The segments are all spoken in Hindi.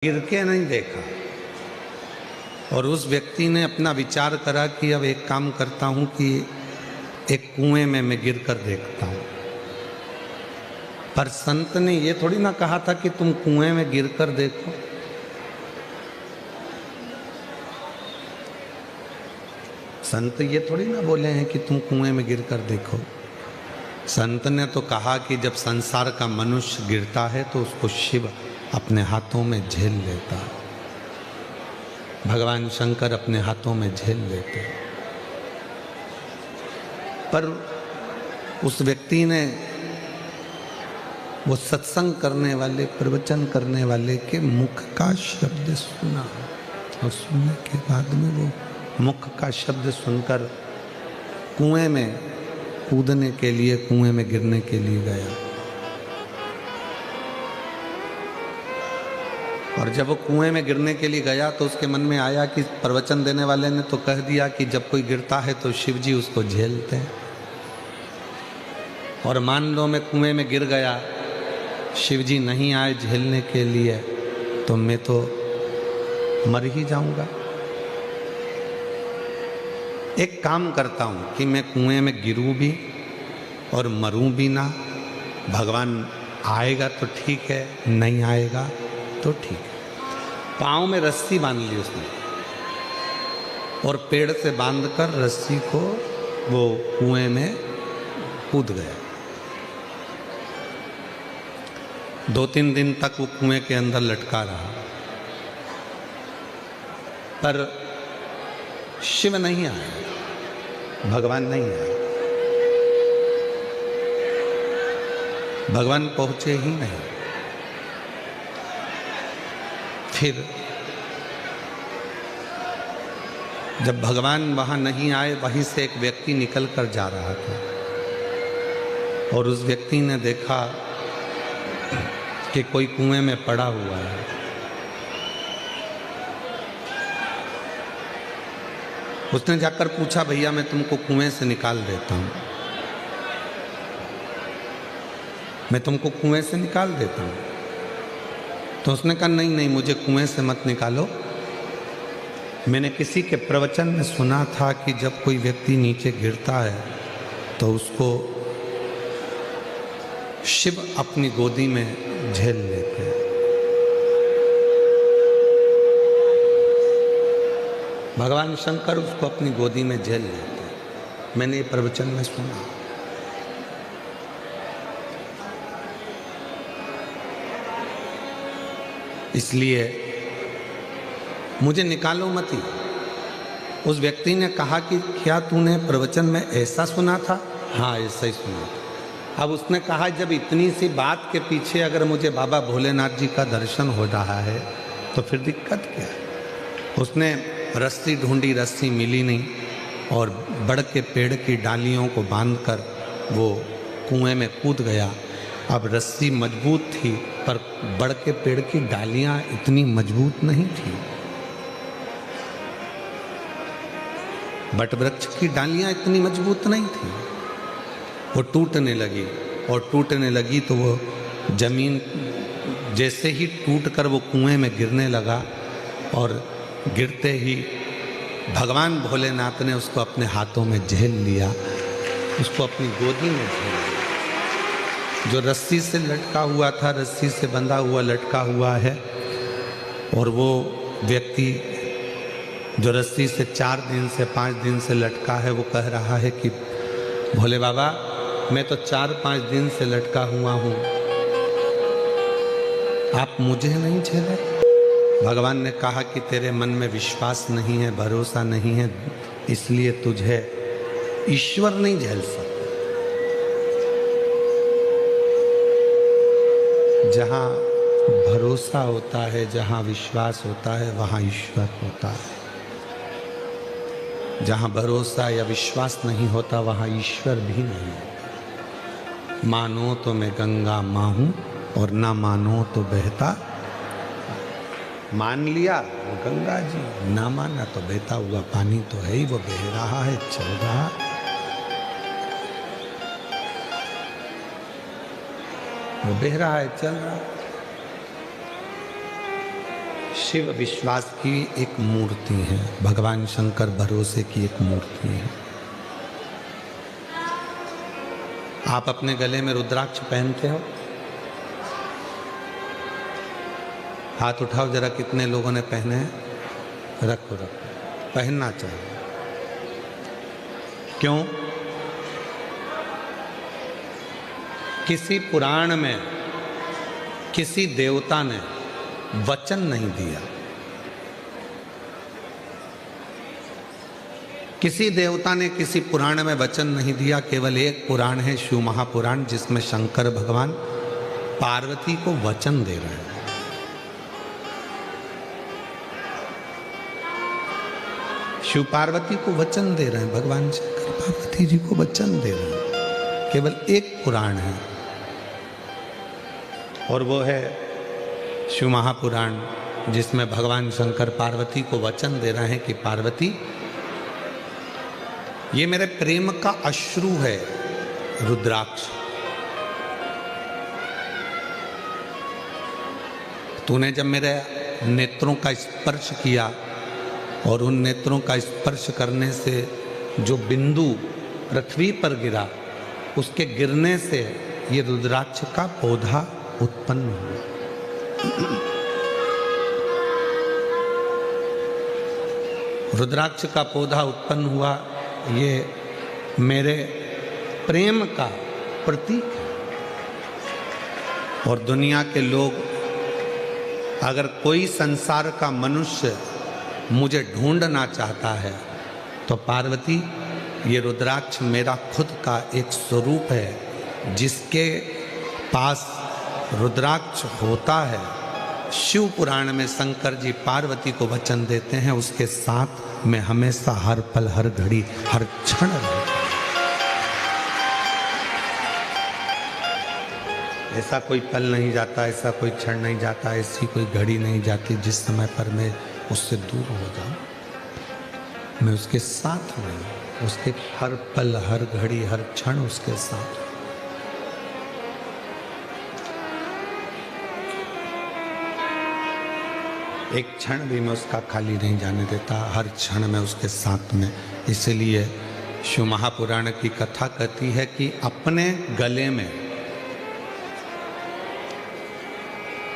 गिर के नहीं देखा। और उस व्यक्ति ने अपना विचार करा कि अब एक काम करता हूं कि एक कुएं में मैं गिर कर देखता हूं। पर संत ने ये थोड़ी ना कहा था कि तुम कुएं में गिर कर देखो। संत ये थोड़ी ना बोले हैं कि तुम कुएं में गिर कर देखो। संत ने तो कहा कि जब संसार का मनुष्य गिरता है तो उसको शिव अपने हाथों में झेल लेता है। भगवान शंकर अपने हाथों में झेल लेते। पर उस व्यक्ति ने वो सत्संग करने वाले, प्रवचन करने वाले के मुख का शब्द सुना और सुनने के बाद में वो मुख का शब्द सुनकर कुएं में कूदने के लिए, कुएं में गिरने के लिए गया। और जब वो कुएं में गिरने के लिए गया तो उसके मन में आया कि प्रवचन देने वाले ने तो कह दिया कि जब कोई गिरता है तो शिव जी उसको झेलते हैं, और मान लो मैं कुएं में गिर गया, शिव जी नहीं आए झेलने के लिए, तो मैं तो मर ही जाऊंगा। एक काम करता हूं कि मैं कुएं में गिरूं भी और मरूं भी ना। भगवान आएगा तो ठीक है, नहीं आएगा तो ठीक है। पाँव में रस्सी बांध ली उसने और पेड़ से बांधकर रस्सी को वो कुएं में कूद गया। 2-3 दिन तक वो कुएं के अंदर लटका रहा, पर शिव नहीं आया, भगवान नहीं आया। भगवान पहुंचे ही नहीं। फिर जब भगवान वहां नहीं आए, वहीं से एक व्यक्ति निकल कर जा रहा था और उस व्यक्ति ने देखा कि कोई कुएं में पड़ा हुआ है। उसने जाकर पूछा, भैया मैं तुमको कुएं से निकाल देता हूं, मैं तुमको कुएं से निकाल देता हूं। तो उसने कहा नहीं नहीं, मुझे कुएं से मत निकालो। मैंने किसी के प्रवचन में सुना था कि जब कोई व्यक्ति नीचे गिरता है तो उसको शिव अपनी गोदी में झेल लेते हैं। भगवान शंकर उसको अपनी गोदी में झेल लेते हैं। मैंने ये प्रवचन में सुना। इसलिए मुझे निकालो मत ही। उस व्यक्ति ने कहा कि क्या तूने प्रवचन में ऐसा सुना था? हाँ, ऐसा ही सुना था। अब उसने कहा जब इतनी सी बात के पीछे अगर मुझे बाबा भोलेनाथ जी का दर्शन हो रहा है तो फिर दिक्कत क्या है? उसने रस्सी ढूंढी, रस्सी मिली नहीं और बड़ के पेड़ की डालियों को बांधकर वो कुएं में कूद गया। अब रस्सी मजबूत थी पर बड़ के पेड़ की डालियां इतनी मजबूत नहीं थी। बट वृक्ष की डालियां इतनी मजबूत नहीं थी। वो टूटने लगी और टूटने लगी तो वो जमीन जैसे ही टूटकर वो कुएं में गिरने लगा और गिरते ही भगवान भोलेनाथ ने उसको अपने हाथों में झेल लिया, उसको अपनी गोदी में झेल लिया। जो रस्सी से लटका हुआ था, रस्सी से बंधा हुआ लटका हुआ है, और वो व्यक्ति जो रस्सी से 4 दिन से 5 दिन से लटका है वो कह रहा है कि भोले बाबा मैं तो 4-5 दिन से लटका हुआ हूँ, आप मुझे नहीं झेले। भगवान ने कहा कि तेरे मन में विश्वास नहीं है, भरोसा नहीं है, इसलिए तुझे ईश्वर नहीं झेल सकता। जहाँ भरोसा होता है, जहाँ विश्वास होता है, वहाँ ईश्वर होता है। जहाँ भरोसा या विश्वास नहीं होता वहाँ ईश्वर भी नहीं होता। मानो तो मैं गंगा माँ हूँ और ना मानो तो बहता। मान लिया वो गंगा जी, ना माना तो बहता हुआ पानी तो है ही, वो बह रहा है, चल रहा। वो बह रहा है, चल रहा। शिव विश्वास की एक मूर्ति है, भगवान शंकर भरोसे की एक मूर्ति है। आप अपने गले में रुद्राक्ष पहनते हो? हाथ उठाओ जरा, कितने लोगों ने पहने हैं? रखो रखो, पहनना चाहिए। क्यों? किसी पुराण में किसी देवता ने वचन नहीं दिया, किसी देवता ने किसी पुराण में वचन नहीं दिया। केवल एक पुराण है, शिव महापुराण, जिसमें शंकर भगवान पार्वती को वचन दे रहे हैं। शिव पार्वती को वचन दे रहे हैं, भगवान शंकर पार्वती जी को वचन दे रहे हैं। केवल एक पुराण है और वो है शिव महापुराण, जिसमें भगवान शंकर पार्वती को वचन दे रहे हैं कि पार्वती, ये मेरे प्रेम का अश्रु है रुद्राक्ष। तूने जब मेरे नेत्रों का स्पर्श किया और उन नेत्रों का स्पर्श करने से जो बिंदु पृथ्वी पर गिरा, उसके गिरने से ये रुद्राक्ष का पौधा उत्पन्न हुआ। रुद्राक्ष का पौधा उत्पन्न हुआ, ये मेरे प्रेम का प्रतीक है। और दुनिया के लोग, अगर कोई संसार का मनुष्य मुझे ढूंढना चाहता है तो पार्वती, ये रुद्राक्ष मेरा खुद का एक स्वरूप है। जिसके पास रुद्राक्ष होता है, शिव पुराण में शंकर जी पार्वती को वचन देते हैं, उसके साथ मैं हमेशा हर पल हर घड़ी हर क्षण रहूं। ऐसा कोई पल नहीं जाता, ऐसा कोई क्षण नहीं जाता, ऐसी कोई घड़ी नहीं जाती जिस समय पर मैं उससे दूर हो जाऊं। मैं उसके साथ रहूं, उसके हर पल हर घड़ी हर क्षण उसके साथ। एक क्षण भी मैं उसका खाली नहीं जाने देता, हर क्षण में उसके साथ में। इसलिए शिव महापुराण की कथा कहती है कि अपने गले में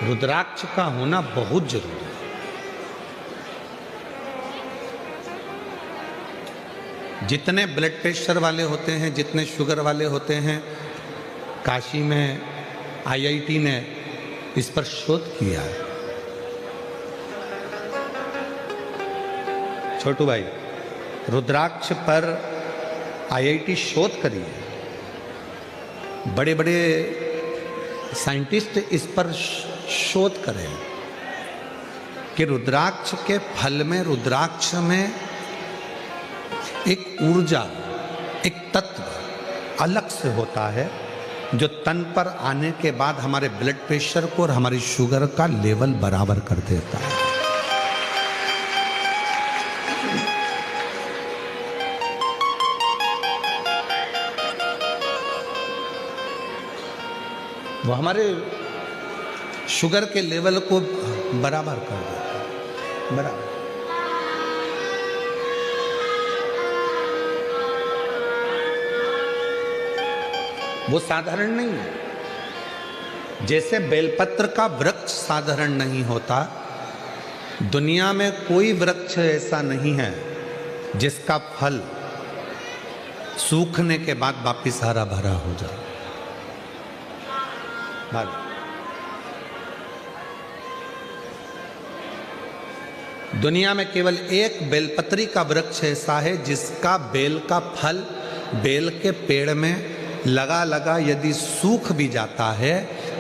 रुद्राक्ष का होना बहुत जरूरी है। जितने ब्लड प्रेशर वाले होते हैं, जितने शुगर वाले होते हैं, काशी में आईआईटी ने इस पर शोध किया है। छोटू भाई, रुद्राक्ष पर आईआईटी शोध करी है। बड़े बड़े साइंटिस्ट इस पर शोध करें कि रुद्राक्ष के फल में, रुद्राक्ष में एक ऊर्जा, एक तत्व अलग से होता है, जो तन पर आने के बाद हमारे ब्लड प्रेशर को और हमारी शुगर का लेवल बराबर कर देता है। वो हमारे शुगर के लेवल को बराबर कर देता है, बराबर। वो साधारण नहीं है। जैसे बेलपत्र का वृक्ष साधारण नहीं होता, दुनिया में कोई वृक्ष ऐसा नहीं है जिसका फल सूखने के बाद वापिस हरा भरा हो जाए। दुनिया में केवल एक बेलपत्री का वृक्ष ऐसा है जिसका बेल का फल बेल के पेड़ में लगा लगा यदि सूख भी जाता है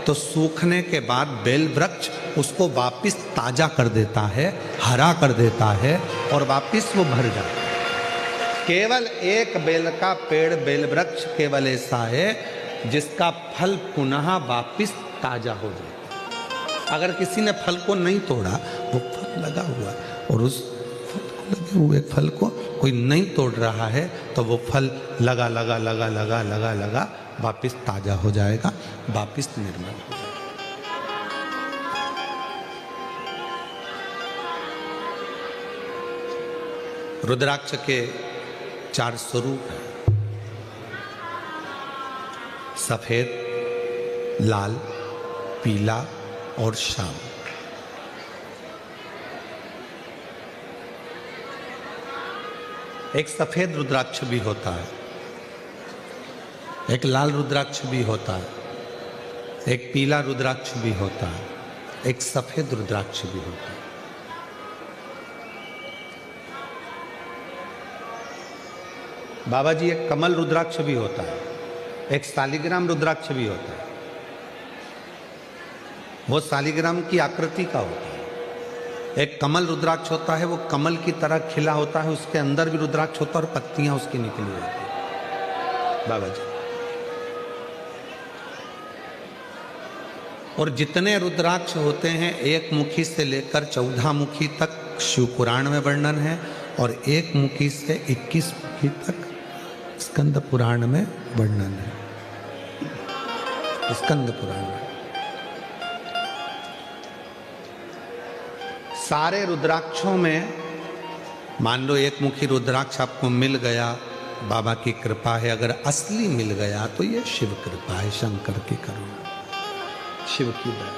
तो सूखने के बाद बेल वृक्ष उसको वापिस ताजा कर देता है, हरा कर देता है और वापिस वो भर जाता है। केवल एक बेल का पेड़, बेल वृक्ष केवल ऐसा है जिसका फल पुनः वापिस ताजा हो जाए। अगर किसी ने फल को नहीं तोड़ा, वो फल लगा हुआ और उस लगे हुए फल को कोई नहीं तोड़ रहा है, तो वो फल लगा लगा लगा लगा लगा लगा वापिस ताजा हो जाएगा, वापिस निर्मल हो जाएगा। रुद्राक्ष के 4 स्वरूप हैं, सफेद, लाल, पीला और श्याम। एक सफेद रुद्राक्ष भी होता है, एक लाल रुद्राक्ष भी होता है, एक पीला रुद्राक्ष भी होता है, एक सफेद रुद्राक्ष भी होता है। बाबा जी, एक कमल रुद्राक्ष भी होता है, एक शालिग्राम रुद्राक्ष भी होता है। वो शालिग्राम की आकृति का होता है। एक कमल रुद्राक्ष होता है, वो कमल की तरह खिला होता है, उसके अंदर भी रुद्राक्ष होता है और पत्तियां उसकी निकली होती है बाबा जी। और जितने रुद्राक्ष होते हैं, 1 मुखी से लेकर 14 मुखी तक शिव पुराण में वर्णन है, और 1 मुखी से 21 मुखी तक स्कंद पुराण में वर्णन है। स्कंद पुराण में सारे रुद्राक्षों में, मान लो 1 मुखी रुद्राक्ष आपको मिल गया, बाबा की कृपा है। अगर असली मिल गया तो ये शिव कृपा है, शंकर की करुणा, शिव की दया।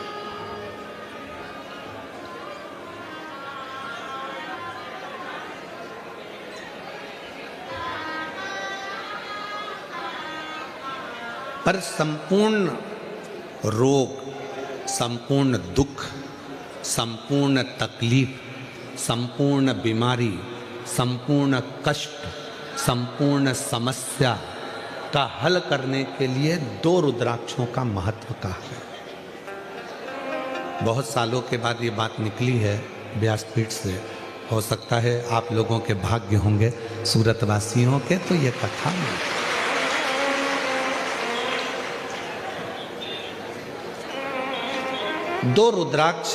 पर संपूर्ण रोग, संपूर्ण दुख, संपूर्ण तकलीफ, संपूर्ण बीमारी, संपूर्ण कष्ट, संपूर्ण समस्या का हल करने के लिए 2 रुद्राक्षों का महत्व कहा है। बहुत सालों के बाद ये बात निकली है व्यासपीठ से। हो सकता है आप लोगों के भाग्य होंगे, सूरतवासियों के, तो ये कथा नहीं। 2 रुद्राक्ष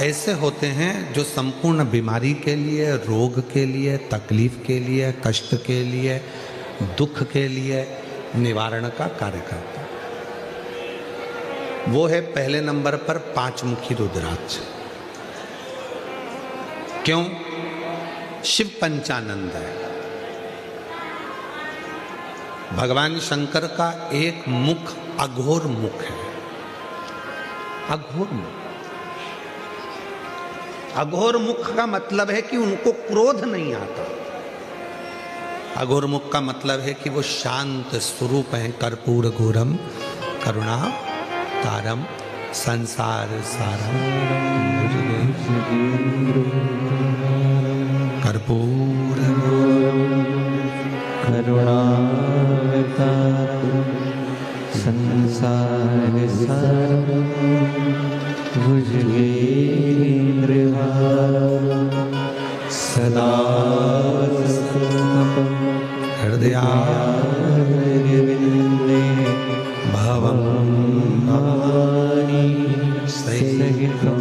ऐसे होते हैं जो संपूर्ण बीमारी के लिए, रोग के लिए, तकलीफ के लिए, कष्ट के लिए, दुख के लिए निवारण का कार्य करते हैं। वो है पहले नंबर पर 5 मुखी रुद्राक्ष। क्यों? शिव पंचानंद है। भगवान शंकर का एक मुख अघोर मुख है। अघोर मुख, अघोर मुख का मतलब है कि उनको क्रोध नहीं आता। अघोर मुख का मतलब है कि वो शांत स्वरूप हैं। कर्पूर घोरम करुणा तारम संसार सारम कर्पूर करुणा संसार सारम भुजगेन्द्र सदा हृदयारविन्दे भवं भवानी सहितं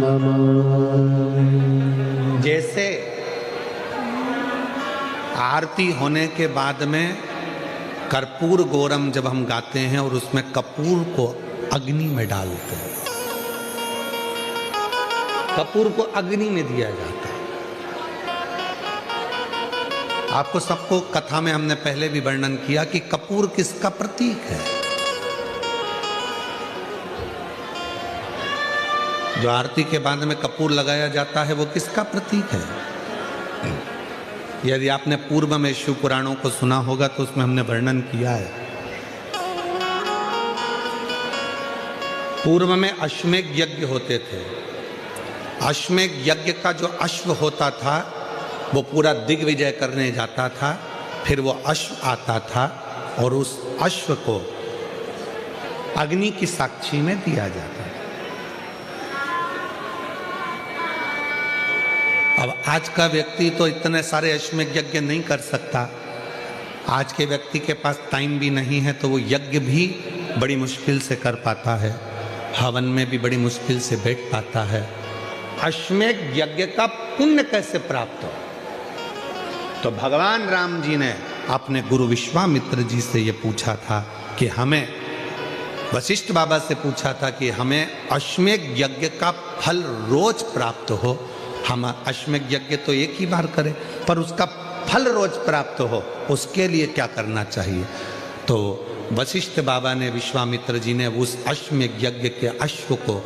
नमामि। जैसे आरती होने के बाद में कर्पूर गौरम जब हम गाते हैं और उसमें कपूर को अग्नि में डालते हैं, कपूर को अग्नि में दिया जाता है। आपको सबको कथा में हमने पहले भी वर्णन किया कि कपूर किसका प्रतीक है। जो आरती के बाद में कपूर लगाया जाता है वो किसका प्रतीक है? यदि आपने पूर्व में शिव पुराणों को सुना होगा तो उसमें हमने वर्णन किया है। पूर्व में अश्वमेध यज्ञ होते थे। अश्वमेध यज्ञ का जो अश्व होता था वो पूरा दिग्विजय करने जाता था। फिर वो अश्व आता था और उस अश्व को अग्नि की साक्षी में दिया जाता था। अब आज का व्यक्ति तो इतने सारे अश्वमेध यज्ञ नहीं कर सकता। आज के व्यक्ति के पास टाइम भी नहीं है, तो वो यज्ञ भी बड़ी मुश्किल से कर पाता है, हवन में भी बड़ी मुश्किल से बैठ पाता है। अश्वमेध यज्ञ का पुण्य कैसे प्राप्त हो? तो भगवान राम जी ने अपने गुरु विश्वामित्र जी से ये पूछा था कि हमें वशिष्ठ बाबा से पूछा था कि हमें अश्वमेध यज्ञ का फल रोज प्राप्त हो, हम अश्वमेध यज्ञ तो एक ही बार करें, पर उसका फल रोज प्राप्त हो, उसके लिए क्या करना चाहिए। तो वशिष्ठ बाबा ने, विश्वामित्र जी ने उस अश्वमेध यज्ञ के अश्व को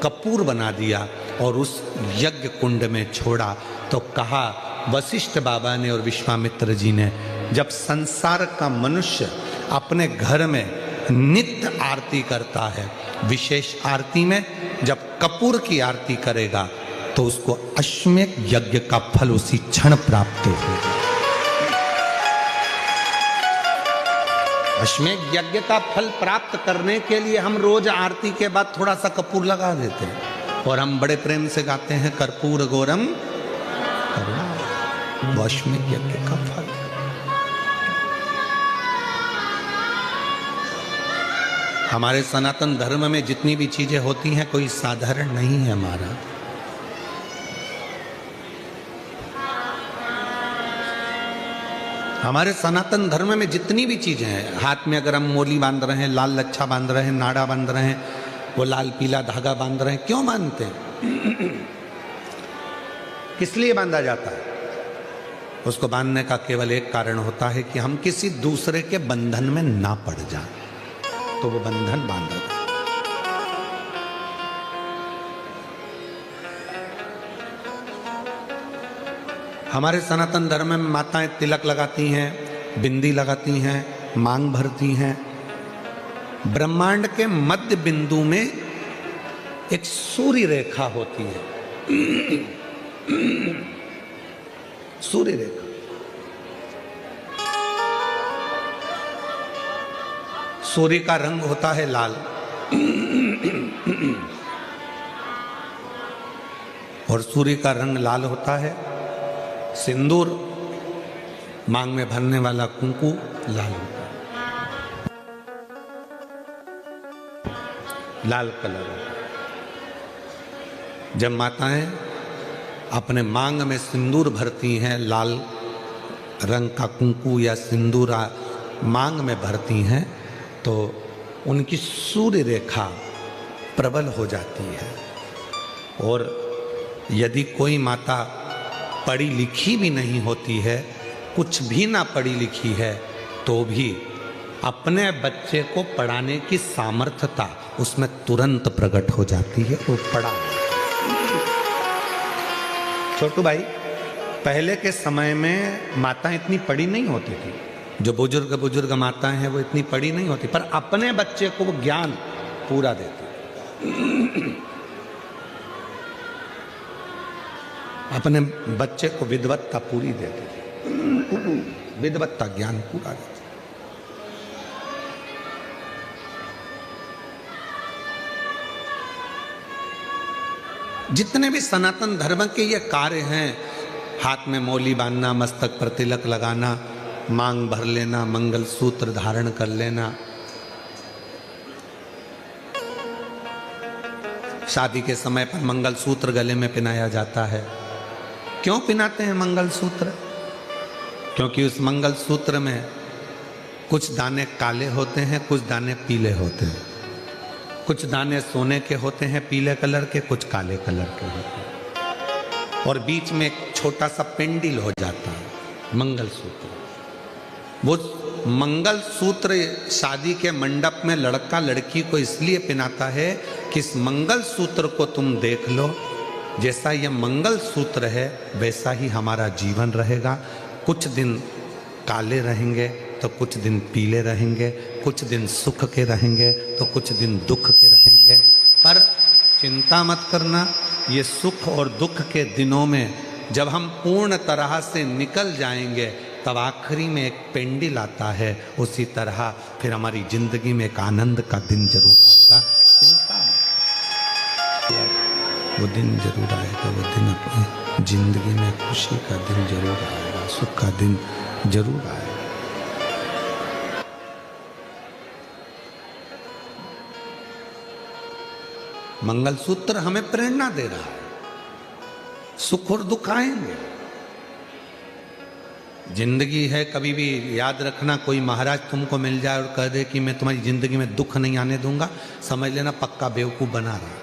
कपूर बना दिया और उस यज्ञ कुंड में छोड़ा। तो कहा वशिष्ठ बाबा ने और विश्वामित्र जी ने, जब संसार का मनुष्य अपने घर में नित्य आरती करता है, विशेष आरती में जब कपूर की आरती करेगा तो उसको अश्वमेध यज्ञ का फल उसी क्षण प्राप्त होगा। अश्वमेध यज्ञ का फल प्राप्त करने के लिए हम रोज आरती के बाद थोड़ा सा कपूर लगा देते हैं और हम बड़े प्रेम से गाते हैं कर्पूर गौरम करुणा। वो अश्वमेध यज्ञ का फल। हमारे सनातन धर्म में जितनी भी चीजें होती हैं कोई साधारण नहीं है हमारा। हमारे सनातन धर्म में जितनी भी चीजें हैं, हाथ में अगर हम मोली बांध रहे हैं, लाल लच्छा बांध रहे हैं, नाड़ा बांध रहे हैं, वो लाल पीला धागा बांध रहे हैं, क्यों बांधते हैं? किस लिए बांधा जाता है? उसको बांधने का केवल एक कारण होता है कि हम किसी दूसरे के बंधन में ना पड़ जाएं, तो वो बंधन बांधा जाता है। हमारे सनातन धर्म में माताएं तिलक लगाती हैं, बिंदी लगाती हैं, मांग भरती हैं। ब्रह्मांड के मध्य बिंदु में एक सूर्य रेखा होती है, सूर्य रेखा। सूर्य का रंग होता है लाल और सूर्य का रंग लाल होता है। सिंदूर, मांग में भरने वाला कुंकू लाल होता है, लाल कलर। जब माताएं अपने मांग में सिंदूर भरती हैं, लाल रंग का कुंकू या सिंदूर मांग में भरती हैं, तो उनकी सूर्य रेखा प्रबल हो जाती है। और यदि कोई माता पढ़ी लिखी भी नहीं होती है, कुछ भी ना पढ़ी लिखी है, तो भी अपने बच्चे को पढ़ाने की सामर्थ्यता उसमें तुरंत प्रकट हो जाती है। वो पढ़ा। छोटू भाई, पहले के समय में माताएं इतनी पढ़ी नहीं होती थी। जो बुजुर्ग माताएं हैं वो इतनी पढ़ी नहीं होती, पर अपने बच्चे को वो ज्ञान पूरा देती, अपने बच्चे को विद्वत्ता पूरी देती, विद्वत्ता ज्ञान पूरा देती। जितने भी सनातन धर्म के ये कार्य हैं, हाथ में मौली बांधना, मस्तक पर तिलक लगाना, मांग भर लेना, मंगल सूत्र धारण कर लेना, शादी के समय पर मंगल सूत्र गले में पहनाया जाता है। क्यों पहनाते हैं मंगल सूत्र? क्योंकि उस मंगल सूत्र में कुछ दाने काले होते हैं, कुछ दाने पीले होते हैं। कुछ दाने सोने के होते हैं पीले कलर के, कुछ काले कलर के होते हैं, और बीच में एक छोटा सा पेंडिल हो जाता है मंगल सूत्र। वो मंगल सूत्र शादी के मंडप में लड़का लड़की को इसलिए पहनाता है कि इस मंगल सूत्र को तुम देख लो, जैसा यह मंगल सूत्र है वैसा ही हमारा जीवन रहेगा। कुछ दिन काले रहेंगे तो कुछ दिन पीले रहेंगे, कुछ दिन सुख के रहेंगे तो कुछ दिन दुख के रहेंगे। पर चिंता मत करना, ये सुख और दुख के दिनों में जब हम पूर्ण तरह से निकल जाएंगे तब आखिरी में एक पेंडिल आता है। उसी तरह फिर हमारी जिंदगी में एक आनंद का दिन जरूर आएगा। चिंता मत, वो दिन जरूर आएगा। वो दिन अपनी जिंदगी में खुशी का दिन जरूर आएगा, सुख का दिन जरूर आएगा। मंगलसूत्र हमें प्रेरणा दे रहा है। सुख और दुख आएंगे, जिंदगी है, कभी भी याद रखना, कोई महाराज तुमको मिल जाए और कह दे कि मैं तुम्हारी जिंदगी में दुख नहीं आने दूंगा, समझ लेना पक्का बेवकूफ़ बना रहा।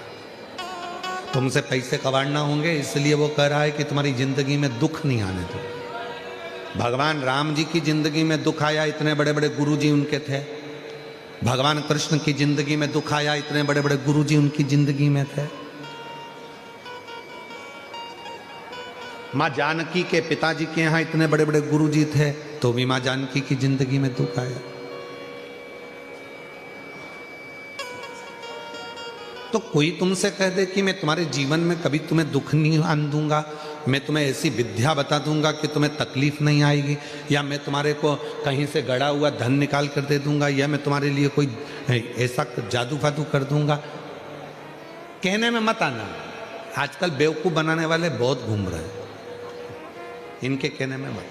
तुमसे पैसे कमाना होंगे इसलिए वो कह रहा है कि तुम्हारी जिंदगी में दुख नहीं आने दो। भगवान राम जी की जिंदगी में दुख आया, इतने बड़े बड़े गुरु जी उनके थे। भगवान कृष्ण की जिंदगी में दुख आया, इतने बड़े बड़े गुरु जी उनकी जिंदगी में थे। माँ जानकी के पिताजी के यहाँ इतने बड़े बड़े गुरु जी थे, तो भी माँ जानकी की जिंदगी में दुख आया। तो कोई तुमसे कह दे कि मैं तुम्हारे जीवन में कभी तुम्हें दुख नहीं आने दूंगा, मैं तुम्हें ऐसी विद्या बता दूंगा कि तुम्हें तकलीफ नहीं आएगी, या मैं तुम्हारे को कहीं से गड़ा हुआ धन निकाल कर दे दूंगा, या मैं तुम्हारे लिए कोई ऐसा जादू फादू कर दूंगा, कहने में मत आना। आजकल बेवकूफ बनाने वाले बहुत घूम रहे हैं, इनके कहने में मत।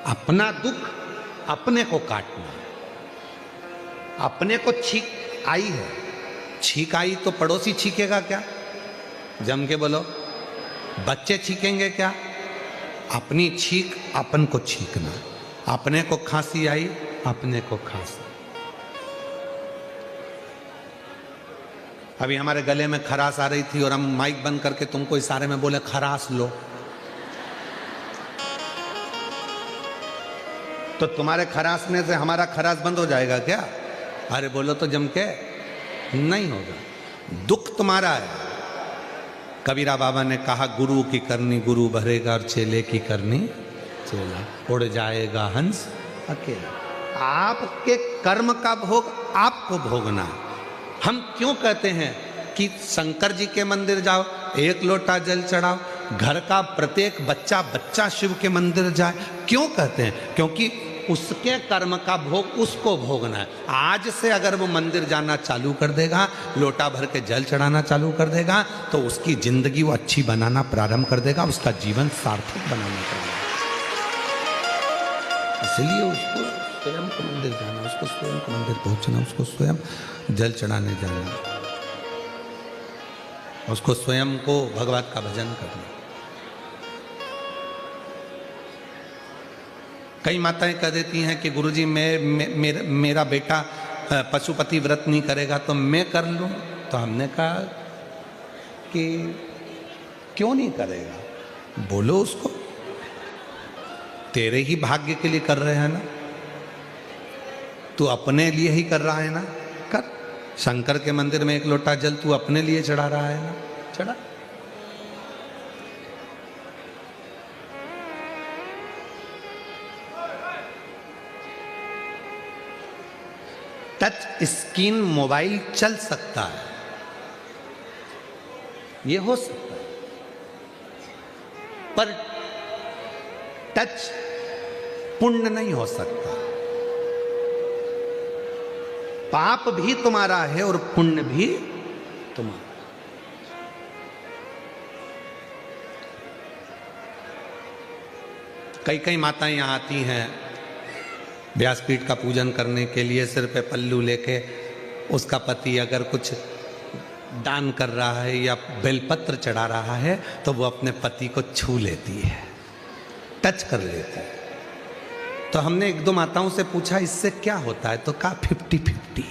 अपना दुख अपने को काटना। अपने को छींक आई है, छींक आई तो पड़ोसी छींकेगा क्या? जम के बोलो, बच्चे छींकेंगे क्या? अपनी छींक अपन को छींकना। अपने को खांसी आई, अपने को खांसी। अभी हमारे गले में खराश आ रही थी और हम माइक बंद करके तुमको इशारे में बोले खराश लो, तो तुम्हारे खराशने से हमारा खराश बंद हो जाएगा क्या? अरे बोलो तो जम के, नहीं होगा। दुख तुम्हारा है। कबीरा बाबा ने कहा, गुरु की करनी गुरु भरेगा और चेले की करनी चेला। उड़ जाएगा हंस अकेला। आपके कर्म का भोग आपको भोगना है। हम क्यों कहते हैं कि शंकर जी के मंदिर जाओ, एक लोटा जल चढ़ाओ, घर का प्रत्येक बच्चा शिव के मंदिर जाए? क्यों कहते हैं? क्योंकि उसके कर्म का भोग उसको भोगना है। आज से अगर वो मंदिर जाना चालू कर देगा, लोटा भर के जल चढ़ाना चालू कर देगा, तो उसकी जिंदगी वो अच्छी बनाना प्रारंभ कर देगा, उसका जीवन सार्थक बनाना प्रारंभ। इसलिए उसको स्वयं को मंदिर जाना, उसको स्वयं को मंदिर पहुंचना, उसको स्वयं जल चढ़ाने जाना, उसको स्वयं को भगवत का भजन करना। कई माताएं कह देती हैं कि गुरुजी मेरा बेटा पशुपति व्रत नहीं करेगा तो मैं कर लूं। तो हमने कहा कि क्यों नहीं करेगा, बोलो उसको, तेरे ही भाग्य के लिए कर रहे हैं ना, तू अपने लिए ही कर रहा है ना, कर। शंकर के मंदिर में एक लोटा जल तू अपने लिए चढ़ा रहा है ना, चढ़ा। टच स्क्रीन मोबाइल चल सकता है, ये हो सकता है, पर टच पुण्य नहीं हो सकता। पाप भी तुम्हारा है और पुण्य भी तुम्हारा। कई कई माताएं यहाँ आती हैं व्यासपीठ का पूजन करने के लिए, सिर पे पल्लू लेके, उसका पति अगर कुछ दान कर रहा है या बेलपत्र चढ़ा रहा है तो वो अपने पति को छू लेती है, टच कर लेती है। तो हमने एक दो माताओं से पूछा इससे क्या होता है, तो कहा 50-50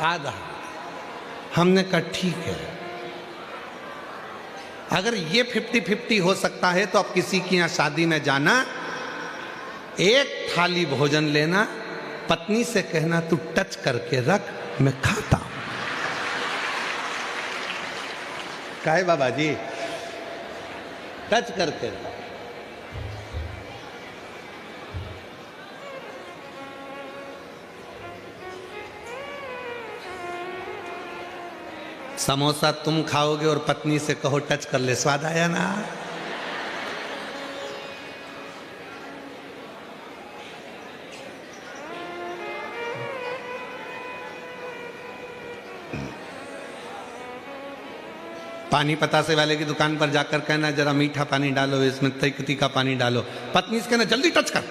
आधा। हमने कहा ठीक है, अगर ये 50-50 हो सकता है तो अब किसी की यहाँ शादी में जाना, एक थाली भोजन लेना, पत्नी से कहना तू टच करके रख, मैं खाता हूं। काहे बाबा जी, टच करके रख। समोसा तुम खाओगे और पत्नी से कहो टच कर ले, स्वाद आया ना। पानी पतासे वाले की दुकान पर जाकर कहना जरा मीठा पानी डालो, इसमें तिक्ती का पानी डालो, पत्नी से कहना जल्दी टच कर,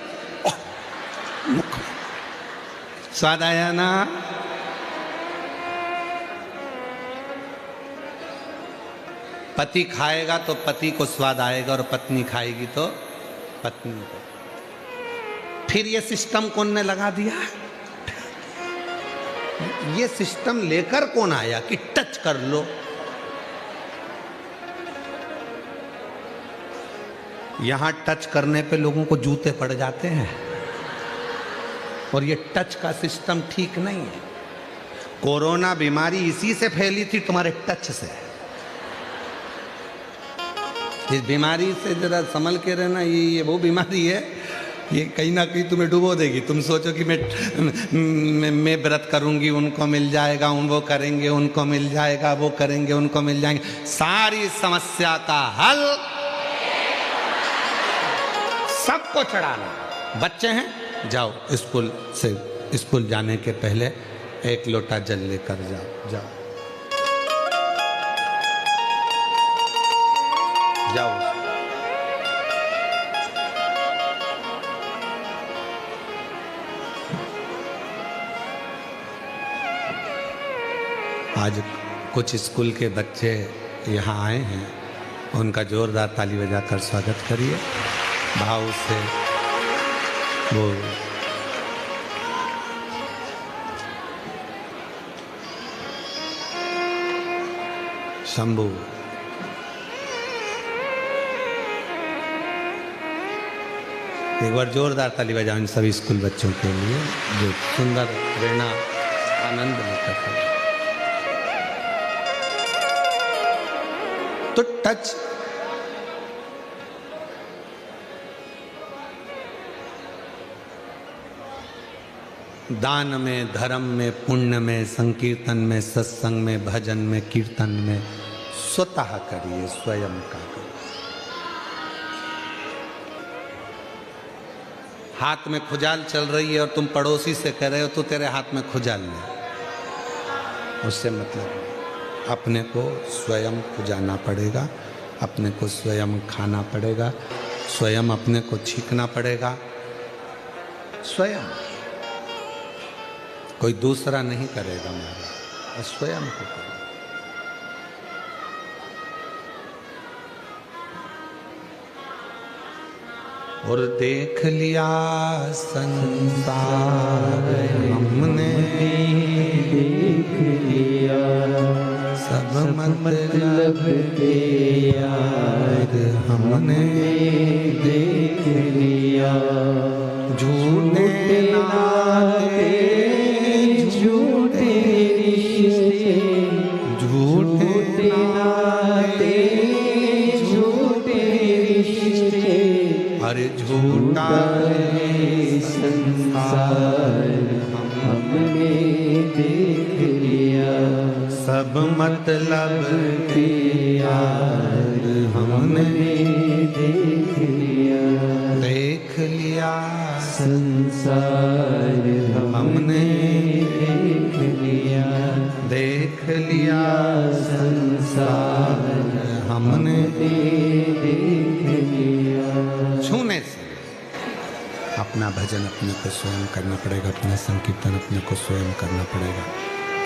स्वाद आया ना। पति खाएगा तो पति को स्वाद आएगा और पत्नी खाएगी तो पत्नी को। फिर ये सिस्टम कौन ने लगा दिया? ये सिस्टम लेकर कौन आया कि टच कर लो? यहां टच करने पे लोगों को जूते पड़ जाते हैं, और ये टच का सिस्टम ठीक नहीं है। कोरोना बीमारी इसी से फैली थी, तुम्हारे टच से। इस बीमारी से जरा संभल के रहना। ये वो बीमारी है, ये कहीं ना कहीं तुम्हें डुबो देगी। तुम सोचो कि मैं व्रत करूंगी उनको मिल जाएगा, वो करेंगे उनको मिल जाएगा, वो करेंगे उनको मिल जाएंगे। सारी समस्या का हल सबको चढ़ाना। बच्चे हैं, जाओ स्कूल से, स्कूल जाने के पहले एक लोटा जल लेकर जाओ, जाओ जाओ। आज कुछ स्कूल के बच्चे यहाँ आए हैं, उनका जोरदार ताली बजाकर स्वागत करिए। भाव से वो शंभू, एक बार जोरदार ताली बजाओ इन सभी स्कूल बच्चों के लिए जो सुंदर प्रेरणा आनंद लेकर हैं। तो टच दान में, धर्म में, पुण्य में, संकीर्तन में, सत्संग में, भजन में, कीर्तन में स्वतः करिए, स्वयं का करिए। हाथ में खुजाल चल रही है और तुम पड़ोसी से कह रहे हो तो तेरे हाथ में खुजाल नहीं, उससे मतलब नहीं। अपने को स्वयं खुजाना पड़ेगा, अपने को स्वयं खाना पड़ेगा, स्वयं अपने को छींकना पड़ेगा, स्वयं। कोई दूसरा नहीं करेगा मेरा, स्वयं को करेगा। और देख लिया संसार हमने, देख लिया सब मतलब के यार हमने, देख लिया झूठे नाते, झूठे रिश्ते, झूठे नाते, झूठे रिश्ते, अरे झूठा है संसार हमने देख लिया, सब मतलब के यार हमने देख लिया, देख लिया संसार हमने देख लिया, देख लिया संसार हमने देख लिया। छूने से अपना भजन अपने को स्वयं करना पड़ेगा, अपना संकीर्तन अपने को स्वयं करना पड़ेगा,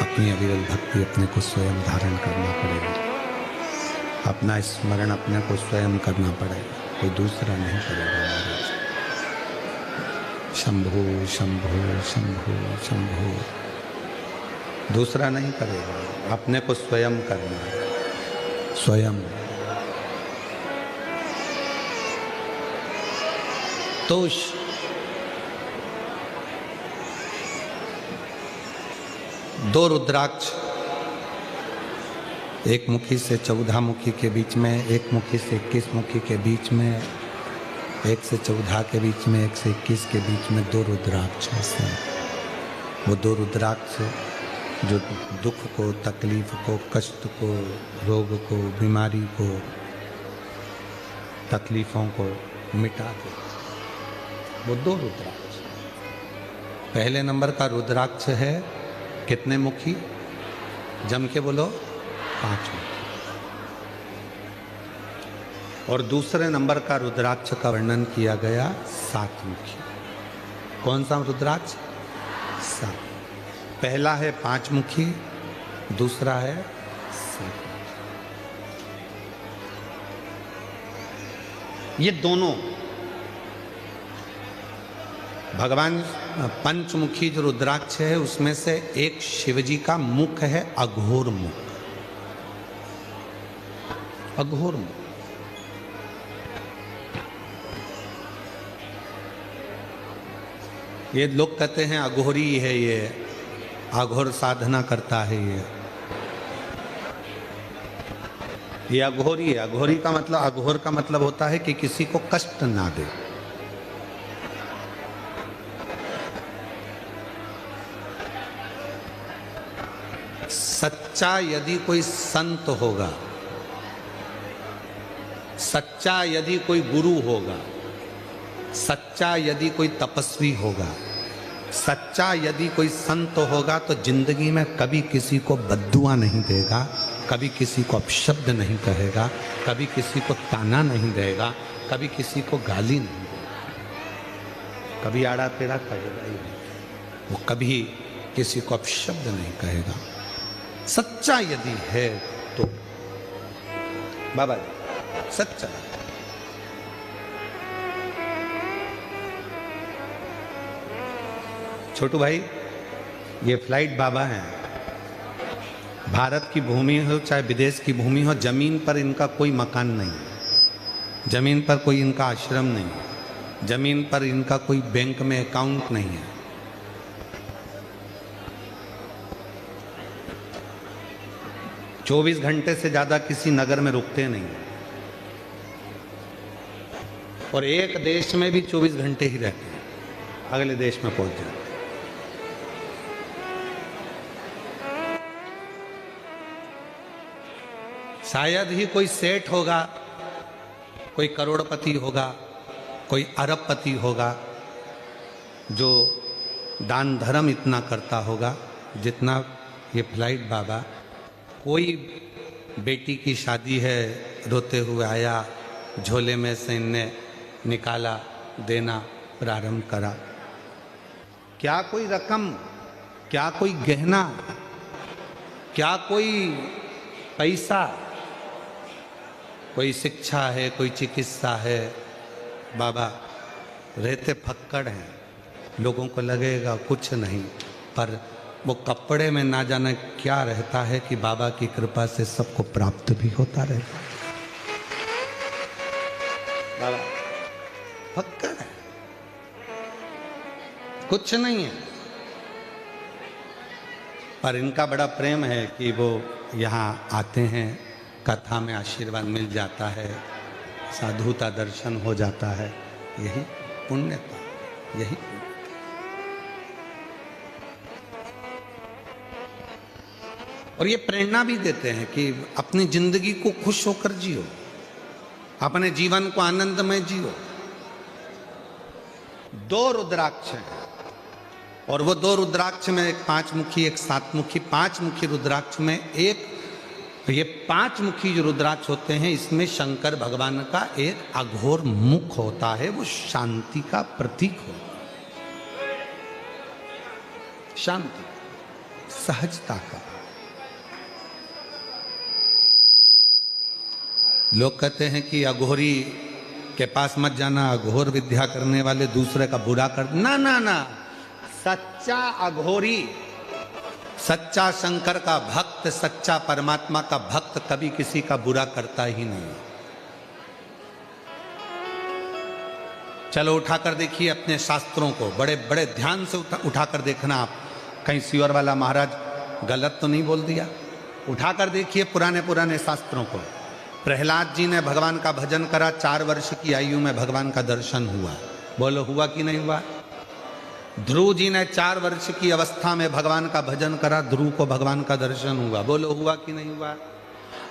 अपनी अविरल भक्ति अपने को स्वयं धारण करना पड़ेगा, अपना स्मरण अपने को स्वयं करना पड़ेगा, कोई दूसरा नहीं करेगा महाराज। शंभो शंभो शंभो शंभो, दूसरा नहीं करेगा, अपने को स्वयं करना है, स्वयं। तोष दो रुद्राक्ष, एक मुखी से 14 मुखी के बीच में, एक मुखी से 21 मुखी के बीच में, एक से 14 के बीच में, एक से 21 के बीच में दो रुद्राक्ष हैं। वो दो रुद्राक्ष जो दुख को, तकलीफ को, कष्ट को, रोग को, बीमारी को, तकलीफों को मिटा दे, वो दो रुद्राक्ष। पहले नंबर का रुद्राक्ष है कितने मुखी? जम के बोलो, 5 मुखी। और दूसरे नंबर का रुद्राक्ष का वर्णन किया गया 7 मुखी। कौन सा रुद्राक्ष? 7। पहला है 5 मुखी, दूसरा है 7 मुखी। ये दोनों भगवान पंचमुखी जो रुद्राक्ष है उसमें से एक शिवजी का मुख है अघोर मुख, अघोर मुख। ये लोग कहते हैं अघोरी है, ये अघोर साधना करता है, ये अघोरी है। अघोरी का मतलब, अघोर का मतलब होता है कि किसी को कष्ट ना दे। सच्चा यदि कोई संत होगा, सच्चा यदि कोई गुरु होगा, सच्चा यदि कोई तपस्वी होगा, सच्चा यदि कोई संत होगा तो जिंदगी में कभी किसी को बद्दुआ नहीं देगा, कभी किसी को अपशब्द नहीं कहेगा, कभी किसी को ताना नहीं देगा, कभी किसी को गाली नहीं देगा, कभी आड़ा तेरा कहेगा ही नहीं, वो कभी किसी को अपशब्द नहीं कहेगा। सच्चा यदि है तो बाबा जी सच्चा। छोटू भाई, ये फ्लाइट बाबा हैं। भारत की भूमि हो चाहे विदेश की भूमि हो, जमीन पर इनका कोई मकान नहीं है, जमीन पर कोई इनका आश्रम नहीं है, जमीन पर इनका कोई बैंक में अकाउंट नहीं है। 24 घंटे से ज्यादा किसी नगर में रुकते नहीं, और एक देश में भी 24 घंटे ही रहते हैं, अगले देश में पहुंच जाते हैं। शायद ही कोई सेठ होगा, कोई करोड़पति होगा, कोई अरबपति होगा जो दान धर्म इतना करता होगा जितना ये फ्लाइट बाबा। कोई बेटी की शादी है, रोते हुए आया, झोले में से इनने निकाला, देना प्रारंभ करा। क्या कोई रकम, क्या कोई गहना, क्या कोई पैसा, कोई शिक्षा है, कोई चिकित्सा है, बाबा रहते फक्कड़ हैं। लोगों को लगेगा कुछ नहीं, पर वो कपड़े में ना जाने क्या रहता है कि बाबा की कृपा से सबको प्राप्त भी होता रहता है। बाबा फक्कड़ है, कुछ नहीं है, पर इनका बड़ा प्रेम है कि वो यहाँ आते हैं, कथा में आशीर्वाद मिल जाता है, साधुता दर्शन हो जाता है। यही पुण्यता, यही और ये प्रेरणा भी देते हैं कि अपनी जिंदगी को खुश होकर जियो, अपने जीवन को आनंदमय जियो। 2 रुद्राक्ष हैं, और वो 2 रुद्राक्ष में एक 5 मुखी, एक 7 मुखी। 5 मुखी रुद्राक्ष में एक, ये 5 मुखी जो रुद्राक्ष होते हैं, इसमें शंकर भगवान का एक अघोर मुख होता है, वो शांति का प्रतीक हो, शांति, सहजता का। लोग कहते हैं कि अघोरी के पास मत जाना, अघोर विद्या करने वाले दूसरे का बुरा कर, ना ना ना। सच्चा अघोरी, सच्चा शंकर का भक्त, सच्चा परमात्मा का भक्त कभी किसी का बुरा करता ही नहीं। चलो उठाकर देखिए अपने शास्त्रों को, बड़े बड़े ध्यान से उठाकर देखना आप, कहीं सियोर वाला महाराज गलत तो नहीं बोल दिया। उठाकर देखिए पुराने पुराने शास्त्रों को। प्रहलाद जी ने भगवान का भजन करा, 4 वर्ष की आयु में भगवान का दर्शन हुआ। बोलो हुआ कि नहीं हुआ? ध्रुव जी ने 4 वर्ष की अवस्था में भगवान का भजन करा, ध्रुव को भगवान का दर्शन हुआ। बोलो हुआ कि नहीं हुआ?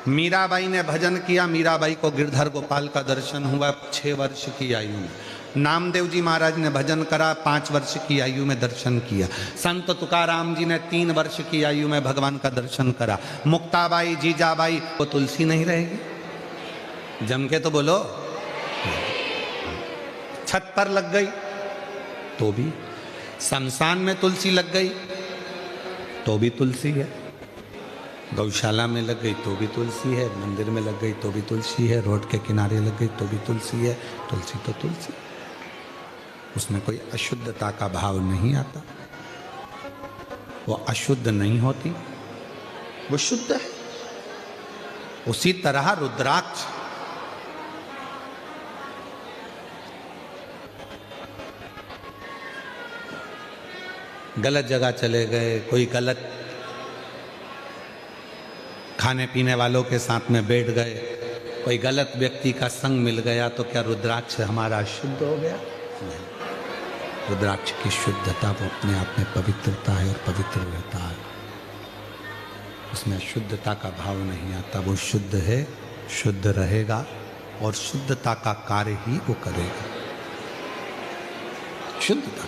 मीराबाई ने भजन किया, मीराबाई को गिरधर गोपाल का दर्शन हुआ 6 वर्ष की आयु में। नामदेव जी महाराज ने भजन करा, 5 वर्ष की आयु में दर्शन किया। संत तुकाराम जी ने 3 वर्ष की आयु में भगवान का दर्शन करा। मुक्ताबाई, जीजाबाई, वो तुलसी नहीं रहेगी? जम के तो बोलो। छत पर लग गई तो भी, शमशान में तुलसी लग गई तो भी तुलसी है। गौशाला में लग गई तो भी तुलसी है, मंदिर में लग गई तो भी तुलसी है, रोड के किनारे लग गई तो भी तुलसी है। तुलसी तो तुलसी, उसमें कोई अशुद्धता का भाव नहीं आता, वो अशुद्ध नहीं होती, वो शुद्ध है। उसी तरह रुद्राक्ष गलत जगह चले गए, कोई गलत खाने पीने वालों के साथ में बैठ गए, कोई गलत व्यक्ति का संग मिल गया, तो क्या रुद्राक्ष हमारा शुद्ध हो गया? नहीं, रुद्राक्ष की शुद्धता वो अपने आप में पवित्रता है और पवित्र रहता है, उसमें शुद्धता का भाव नहीं आता। वो शुद्ध है, शुद्ध रहेगा और शुद्धता का कार्य ही वो करेगा। शुद्धता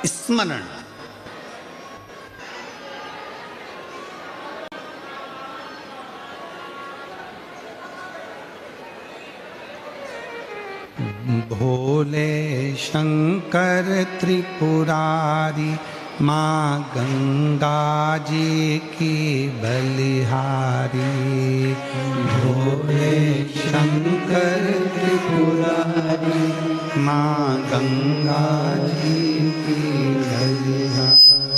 स्मरण, भोले शंकर त्रिपुरारी माँ गंगा जी की बलिहारी। भोले शंकर त्रिपुरारी माँ गंगा जी की बलिहारी।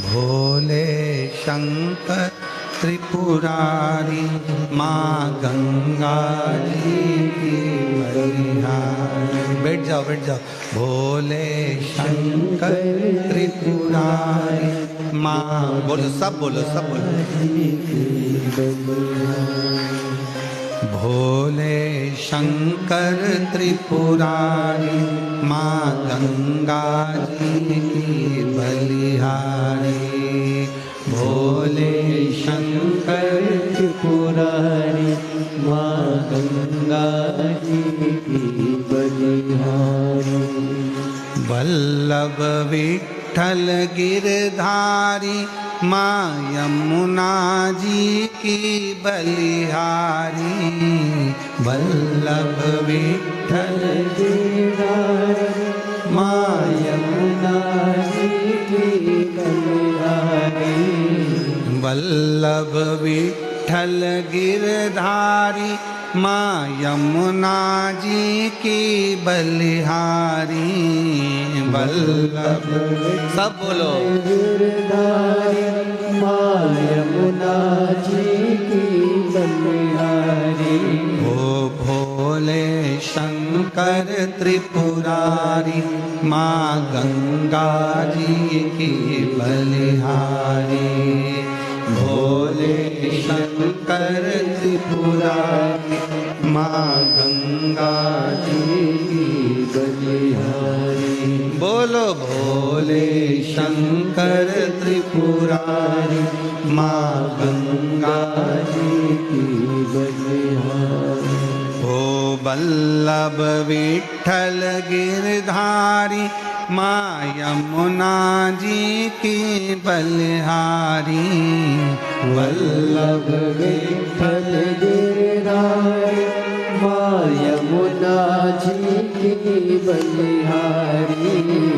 भोले शंकर त्रिपुरारी माँ गंगा जी की बलिहारी। बैठ जाओ बैठ जाओ। भोले शंकर त्रिपुरारी माँ, बोलो सब बोलो सब बोलो। भोले शंकर त्रिपुरारी माँ गंगा जी की बलिहारी। भोले शंकर त्रिपुरारी माँ गंगा जी की बलिहारी। वल्लभ विठ्ठल गिरधारी माँ यमुना जी की बलिहारी। वल्लभ विठ्ठल गिरधारी माँ यमुना जी की बलिहारी। वल्लभ विठ्ठल गिरधारी माँ यमुना जी की बलिहारी। वल्लभ सब बोलो। गिरधारी माँ यमुना जी की बलिहारी। ओ भोले शंकर त्रिपुरारी माँ गंगा जी की बलिहारी। भोले शंकर त्रिपुरारी माँ गंगा जी की बलिहारी। बोलो भोले शंकर त्रिपुरारी माँ गंगा जी की बलिहारी। ओ वल्लभ विठ्ठल गिरधारी माँ यमुना जी की बलिहारी। वल्लभ विठ्ठल गिरधारी माँ यमुना जी की बलिहारी।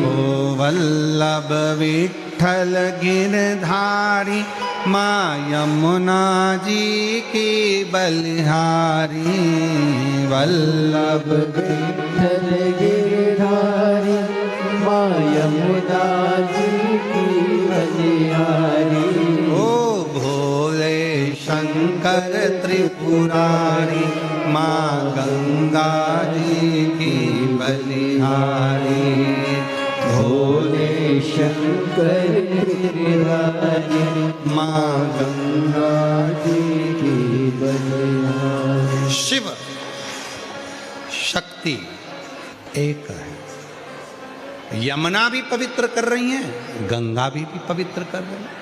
ओ वल्लभ विठ्ठल गिरधारी माँ यमुना जी की बलिहारी। वल्लभ विठ्ठल गिरधारी माँ यमुना जी की बलिहारी। ओ भोले शंकर त्रिपुरारी माँ गंगा जी की बलिहारी। भोले शंकर त्रिपुरारी माँ गंगा जी की बलिहारी। शिव शक्ति एक है। यमुना भी पवित्र कर रही हैं, गंगा भी पवित्र कर रही है।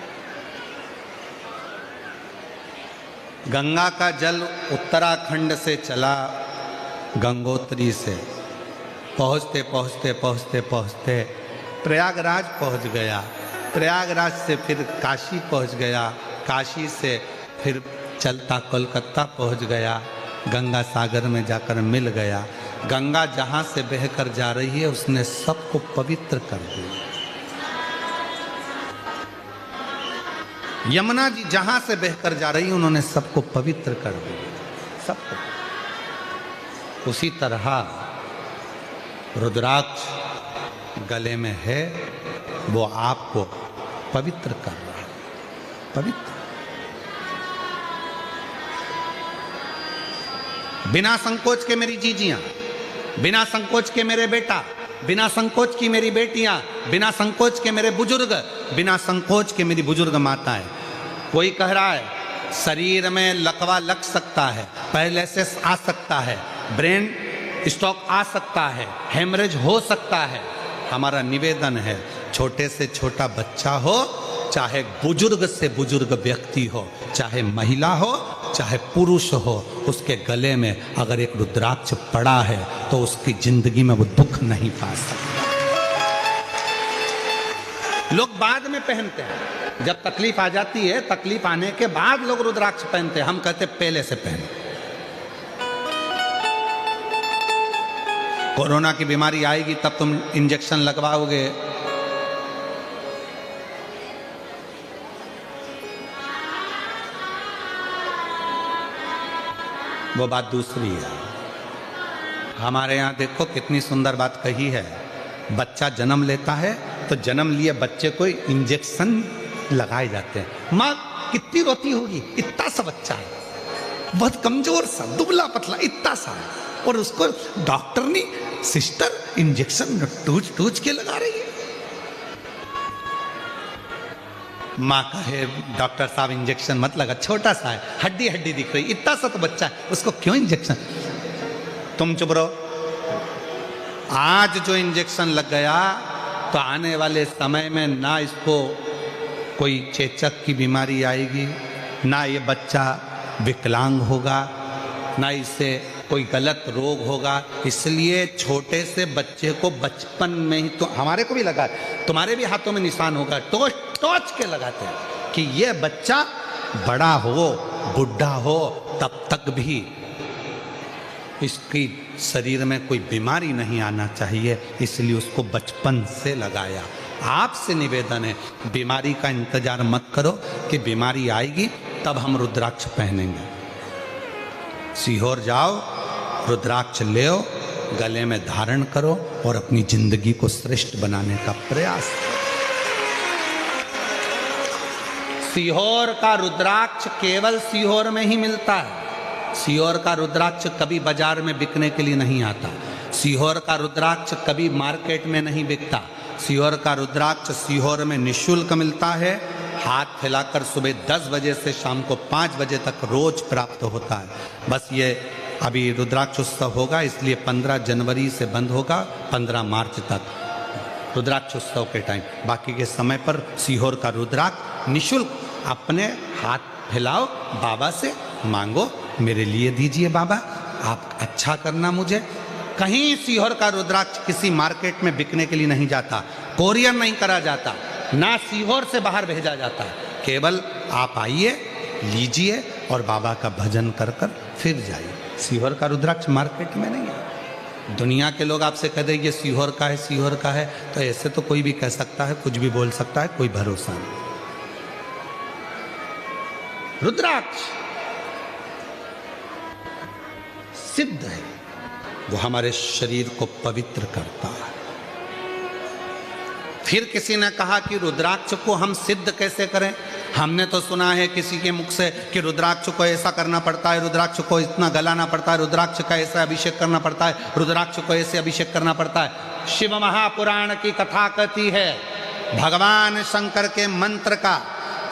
गंगा का जल उत्तराखंड से चला गंगोत्री से, पहुँचते पहुँचते पहुँचते पहुँचते प्रयागराज पहुँच गया। प्रयागराज से फिर काशी पहुँच गया, काशी से फिर चलता कोलकाता पहुंच गया, गंगा सागर में जाकर मिल गया। गंगा जहां से बहकर जा रही है उसने सबको पवित्र कर दिया। यमुना जी जहां से बहकर जा रही है उन्होंने सबको पवित्र कर दिया, सबको। उसी तरह रुद्राक्ष गले में है, वो आपको पवित्र कर रहा है, पवित्र। बिना संकोच के मेरी जीजियां, बिना संकोच के मेरे बेटा, बिना संकोच की मेरी बेटियां, बिना संकोच के मेरे बुजुर्ग, बिना संकोच के मेरी बुजुर्ग माताएं। कोई कह रहा है शरीर में लकवा लग सकता है, पैरालिसिस आ सकता है, ब्रेन स्ट्रोक आ सकता है, हेमरेज हो सकता है। हमारा निवेदन है, छोटे से छोटा बच्चा हो, चाहे बुजुर्ग से बुजुर्ग व्यक्ति हो, चाहे महिला हो, चाहे पुरुष हो, उसके गले में अगर एक रुद्राक्ष पड़ा है तो उसकी जिंदगी में वो दुख नहीं पा सकता। लोग बाद में पहनते हैं, जब तकलीफ आ जाती है, तकलीफ आने के बाद लोग रुद्राक्ष पहनते हैं। हम कहते पहले से पहनो। कोरोना की बीमारी आएगी तब तुम इंजेक्शन लगवाओगे, वो बात दूसरी है। हमारे यहाँ देखो कितनी सुंदर बात कही है, बच्चा जन्म लेता है तो जन्म लिए बच्चे को इंजेक्शन लगाए जाते हैं। माँ कितनी रोती होगी, इतना सा बच्चा है, बहुत कमजोर सा, दुबला पतला, इतना सा, और उसको डॉक्टर ने सिस्टर इंजेक्शन टूच टूच के लगा रही है। माँ कहे डॉक्टर साहब इंजेक्शन मत लगा, छोटा सा है, हड्डी हड्डी दिख रही, इतना सा तो बच्चा है, उसको क्यों इंजेक्शन। तुम चुप रहो। आज जो इंजेक्शन लग गया तो आने वाले समय में ना इसको कोई चेचक की बीमारी आएगी, ना ये बच्चा विकलांग होगा, ना इसे कोई गलत रोग होगा। इसलिए छोटे से बच्चे को बचपन में ही, तो हमारे को भी लगा, तुम्हारे भी हाथों में निशान होगा, टोच टोच के लगाते हैं कि ये बच्चा बड़ा हो, बुढ़ा हो, तब तक भी इसकी शरीर में कोई बीमारी नहीं आना चाहिए, इसलिए उसको बचपन से लगाया। आपसे निवेदन है, बीमारी का इंतजार मत करो कि बीमारी आएगी तब हम रुद्राक्ष पहनेंगे। सीहोर जाओ, रुद्राक्ष ले आओ, गले में धारण करो और अपनी जिंदगी को श्रेष्ठ बनाने का प्रयास करो। सीहोर का रुद्राक्ष केवल सीहोर में ही मिलता है। सीहोर का रुद्राक्ष कभी बाजार में बिकने के लिए नहीं आता। सीहोर का रुद्राक्ष कभी मार्केट में नहीं बिकता। सीहोर का रुद्राक्ष सीहोर में निःशुल्क मिलता है। हाथ फैलाकर सुबह 10 बजे से शाम को 5 बजे तक रोज प्राप्त होता है। बस ये अभी रुद्राक्ष उत्सव होगा, इसलिए 15 जनवरी से बंद होगा, 15 मार्च तक रुद्राक्ष उत्सव के टाइम। बाकी के समय पर सीहोर का रुद्राक्ष निःशुल्क अपने हाथ फैलाओ, बाबा से मांगो, मेरे लिए दीजिए बाबा, आप अच्छा करना मुझे। कहीं सीहोर का रुद्राक्ष किसी मार्केट में बिकने के लिए नहीं जाता, कोरियर नहीं करा जाता, ना सीहोर से बाहर भेजा जाता। केवल आप आइए, लीजिए और बाबा का भजन कर कर फिर जाइए। सीहोर का रुद्राक्ष मार्केट में नहीं है। दुनिया के लोग आपसे कह देंगे सीहोर का है, सीहोर का है, तो ऐसे तो कोई भी कह सकता है, कुछ भी बोल सकता है, कोई भरोसा नहीं। रुद्राक्ष सिद्ध है, वो हमारे शरीर को पवित्र करता है। फिर किसी ने कहा कि रुद्राक्ष को हम सिद्ध कैसे करें। हमने तो सुना है किसी के मुख से कि रुद्राक्ष को ऐसा करना पड़ता है, रुद्राक्ष को इतना गलाना पड़ता है, रुद्राक्ष का ऐसा अभिषेक करना पड़ता है, रुद्राक्ष को ऐसे अभिषेक करना पड़ता है। शिव महापुराण की कथा कहती है भगवान शंकर के मंत्र का,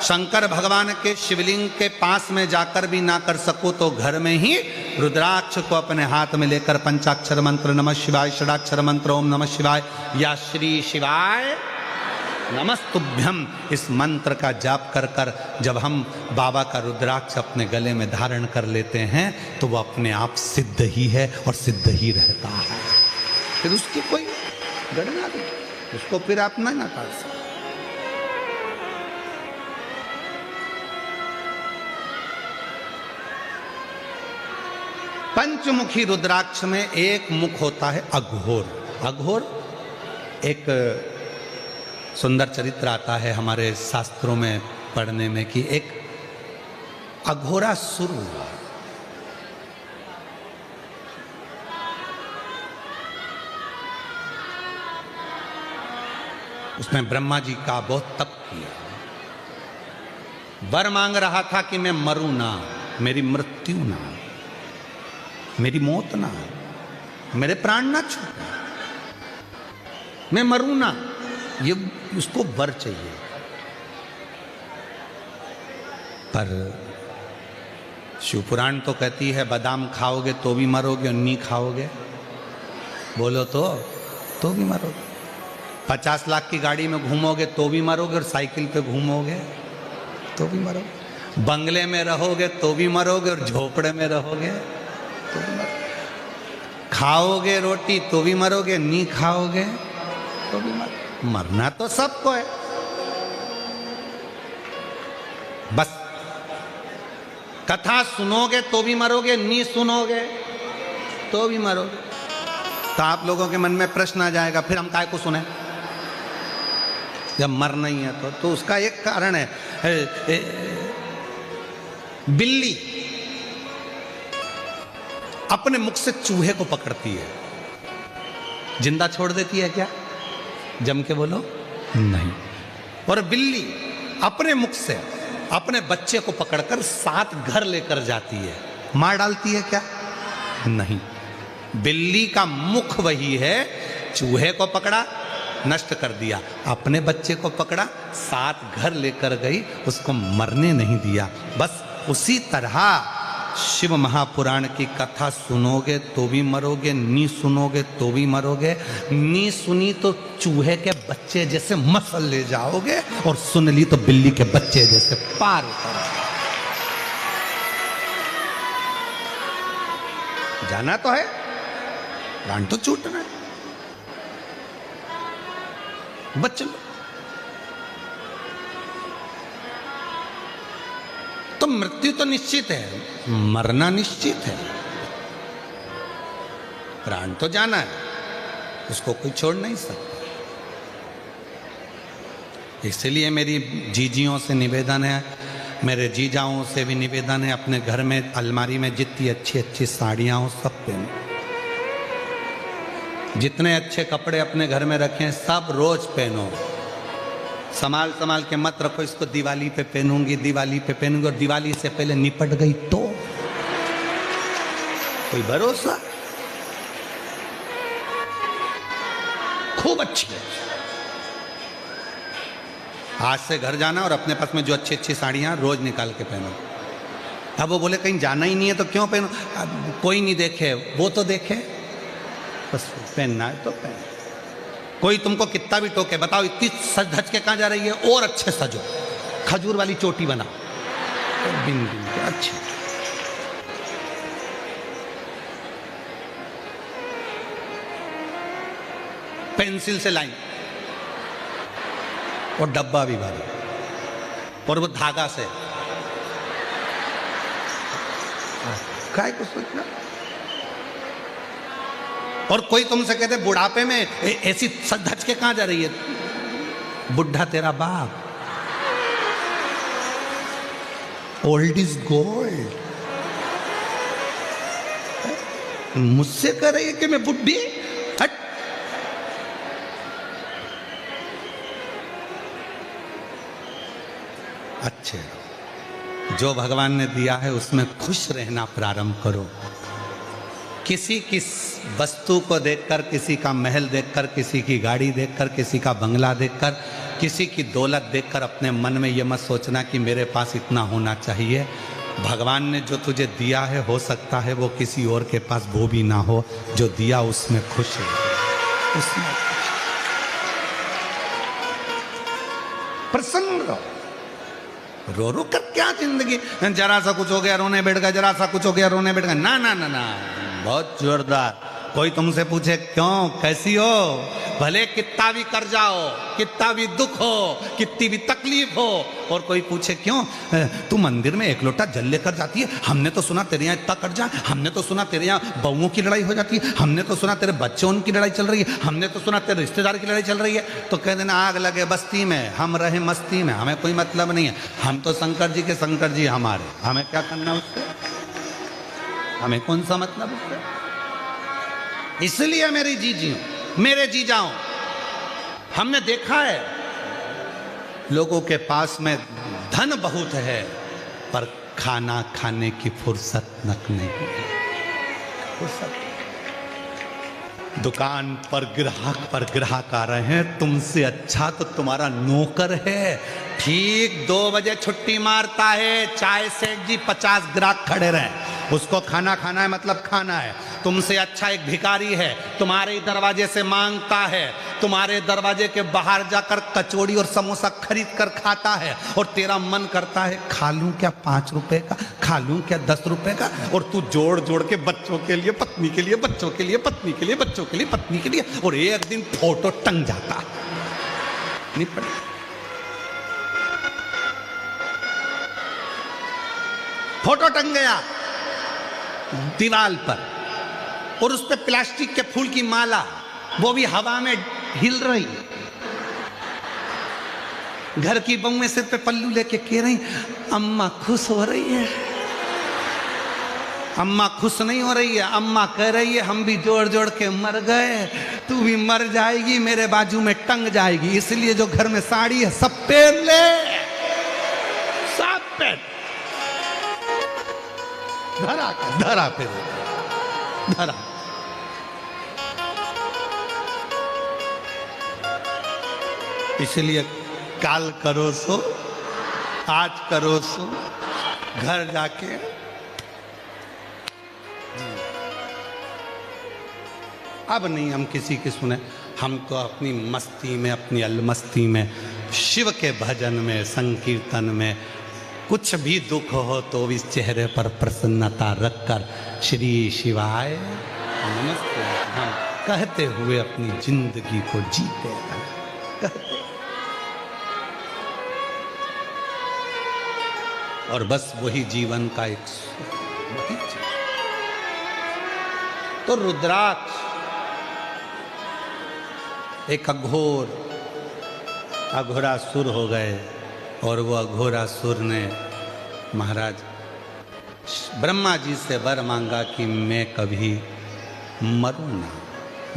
शंकर भगवान के शिवलिंग के पास में जाकर भी ना कर सको तो घर में ही रुद्राक्ष को अपने हाथ में लेकर पंचाक्षर मंत्र नमः शिवाय, षडाक्षर मंत्र ओम नमः शिवाय या श्री शिवाय नमस्तुभ्यम, इस मंत्र का जाप कर कर जब हम बाबा का रुद्राक्ष अपने गले में धारण कर लेते हैं तो वो अपने आप सिद्ध ही है और सिद्ध ही रहता है। फिर उसकी कोई गणना नहीं, उसको फिर आप ना कर सकते। पंचमुखी रुद्राक्ष में एक मुख होता है अघोर। अघोर एक सुंदर चरित्र आता है हमारे शास्त्रों में पढ़ने में कि एक अघोरासुर हुआ। उसने ब्रह्मा जी का बहुत तप किया, वर मांग रहा था कि मैं मरूं ना, मेरी मृत्यु ना, मेरी मौत ना, मेरे प्राण ना छूटे, मैं मरूं ना, ये उसको वर चाहिए। पर शिवपुराण तो कहती है बादाम खाओगे तो भी मरोगे और नहीं खाओगे बोलो तो भी मरोगे। 50 लाख की गाड़ी में घूमोगे तो भी मरोगे और साइकिल पे घूमोगे तो भी मरोगे। बंगले में रहोगे तो भी मरोगे और झोपड़े में रहोगे तो भी मरोगे। खाओगे रोटी तो भी मरोगे, नहीं खाओगे तो भी मरोगे। मरना तो सबको है, बस कथा सुनोगे तो भी मरोगे, नहीं सुनोगे तो भी मरोगे। तो आप लोगों के मन में प्रश्न आ जाएगा फिर हम काय को सुने जब मरना ही है तो उसका एक कारण है। बिल्ली अपने मुख से चूहे को पकड़ती है, जिंदा छोड़ देती है क्या? जम के बोलो नहीं। और बिल्ली अपने मुख से अपने बच्चे को पकड़कर 7 घर लेकर जाती है, मार डालती है क्या? नहीं। बिल्ली का मुख वही है, चूहे को पकड़ा नष्ट कर दिया, अपने बच्चे को पकड़ा 7 घर लेकर गई, उसको मरने नहीं दिया। बस उसी तरह शिव महापुराण की कथा सुनोगे तो भी मरोगे, नहीं सुनोगे तो भी मरोगे। नहीं सुनी तो चूहे के बच्चे जैसे मसल ले जाओगे और सुन ली तो बिल्ली के बच्चे जैसे पार उतरोगे। जाना तो है, प्राण तो छूटना है, बच लो। तो मृत्यु तो निश्चित है, मरना निश्चित है, प्राण तो जाना है, उसको कोई छोड़ नहीं सकता। इसलिए मेरी जीजियों से निवेदन है, मेरे जीजाओं से भी निवेदन है, अपने घर में अलमारी में जितनी अच्छी अच्छी साड़ियां हो सब पहनो। जितने अच्छे कपड़े अपने घर में रखें सब रोज पहनो, संभाल संभाल के मत रखो इसको दिवाली पे पहनूंगी, दिवाली पे पहनूंगी, और दिवाली से पहले निपट गई तो कोई भरोसा। खूब अच्छी है। आज से घर जाना और अपने पास में जो अच्छी अच्छी साड़ियां रोज निकाल के पहनो। अब वो बोले कहीं जाना ही नहीं है तो क्यों पहनो? कोई नहीं देखे, वो तो देखे, बस पहनना है तो पहन। कोई तुमको कितना भी टोके, बताओ इतनी सज धज के कहाँ जा रही है, और अच्छे सजो, खजूर वाली चोटी बना बिन बिन के अच्छी। पेंसिल से लाइन और डब्बा भी भारी, और वो धागा से काय को सोचना। और कोई तुमसे कहते बुढ़ापे में ऐसी सज धज के कहां जा रही है, बुढ़ा तेरा बाप, ओल्ड इज गोल्ड। मुझसे कह रही है कि मैं बुढ़ी, हट। अच्छे जो भगवान ने दिया है उसमें खुश रहना प्रारंभ करो। किसी की वस्तु को देखकर, किसी का महल देखकर, किसी की गाड़ी देखकर, किसी का बंगला देखकर, किसी की दौलत देखकर अपने मन में ये मत सोचना कि मेरे पास इतना होना चाहिए। भगवान ने जो तुझे दिया है हो सकता है वो किसी और के पास वो भी ना हो, जो दिया उसमें खुश है, उसमें प्रसन्न रहो। रो रो कर क्या जिंदगी, जरा सा कुछ हो गया रोने बैठ गया, जरा सा कुछ हो गया रोने बैठ गया, ना ना ना ना, बहुत जोरदार। कोई तुमसे पूछे क्यों, कैसी हो, भले कितना भी कर जाओ, कितना भी दुख हो, कितनी भी तकलीफ हो, और कोई पूछे क्यों तू मंदिर में एक लोटा जल लेकर जाती है, हमने तो सुना तेरे यहाँ इतना कट जा, हमने तो सुना तेरे यहाँ बहुओं की लड़ाई हो जाती है, हमने तो सुना तेरे बच्चों की लड़ाई चल रही है, हमने तो सुना तेरे रिश्तेदार की लड़ाई चल रही है। तो कह देना आग लगे बस्ती में, हम रहे मस्ती में, हमें कोई मतलब नहीं है, हम तो शंकर जी के शंकर जी हमारे, हमें क्या करना उससे, हमें कौन सा मतलब उससे। इसलिए मेरी जीजियों, मेरे जीजाओं, हमने देखा है लोगों के पास में धन बहुत है पर खाना खाने की फुर्सत नक नहीं है। फुर्सत। दुकान पर ग्राहक आ रहे हैं, तुमसे अच्छा तो तुम्हारा नौकर है, ठीक 2 बजे छुट्टी मारता है, चाय सेठ जी 50 ग्राहक खड़े रहे, उसको खाना खाना है मतलब खाना है। तुमसे अच्छा एक भिखारी है, तुम्हारे दरवाजे से मांगता है, तुम्हारे दरवाजे के बाहर जाकर कचौड़ी और समोसा खरीद कर खाता है, और तेरा मन करता है खा लूं क्या 5 रुपए का, खा लूं क्या 10 रुपए का, और तू जोड़ जोड़ के बच्चों के लिए, पत्नी के लिए, बच्चों के लिए, पत्नी के लिए, बच्चों के लिए, पत्नी के लिए, और एक दिन फोटो टंग जाता नहीं पड़े। फोटो टंग गया दीवार पर, और उस पे प्लास्टिक के फूल की माला, वो भी हवा में हिल रही। घर की बहुएं सिर पे पल्लू लेके कह रही अम्मा खुश हो रही है, अम्मा खुश नहीं हो रही है, अम्मा कह रही है हम भी जोड़ जोड़ के मर गए, तू भी मर जाएगी, मेरे बाजू में टंग जाएगी, इसलिए जो घर में साड़ी है सब पहन ले, सब पहन, धरा पे धरा। इसलिए काल करो सो, आज करो सो, घर जाके अब नहीं हम किसी की सुने, हम तो अपनी मस्ती में, अपनी अलमस्ती में, शिव के भजन में, संकीर्तन में, कुछ भी दुख हो तो इस चेहरे पर प्रसन्नता रखकर श्री शिवाय नमस्ते हम कहते हुए अपनी जिंदगी को जीते हैं, कहते। और बस वही जीवन का एक वही तो रुद्राक्ष एक अघोरासुर हो गए, और वो अघोरासुर ने महाराज ब्रह्मा जी से वर मांगा कि मैं कभी मरूं ना,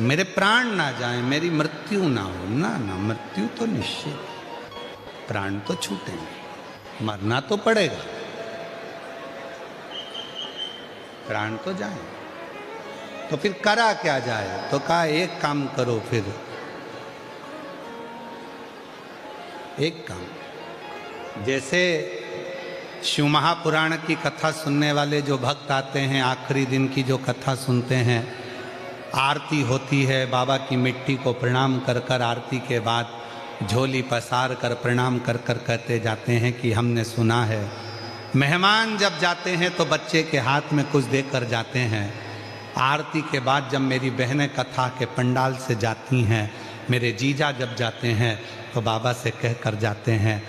मेरे प्राण ना जाएं, मेरी मृत्यु ना हो, ना मृत्यु तो निश्चित, प्राण तो छूटेंगे, मरना तो पड़ेगा, प्राण तो जाए, तो फिर करा क्या जाए, तो कहा एक काम करो, फिर एक काम, जैसे शिव महापुराण की कथा सुनने वाले जो भक्त आते हैं, आखिरी दिन की जो कथा सुनते हैं, आरती होती है, बाबा की मिट्टी को प्रणाम कर कर आरती के बाद झोली पसार कर प्रणाम कर कर कहते जाते हैं कि हमने सुना है, मेहमान जब जाते हैं तो बच्चे के हाथ में कुछ देकर जाते हैं, आरती के बाद जब मेरी बहनें कथा के पंडाल से जाती हैं, मेरे जीजा जब जाते हैं तो बाबा से कह कर जाते हैं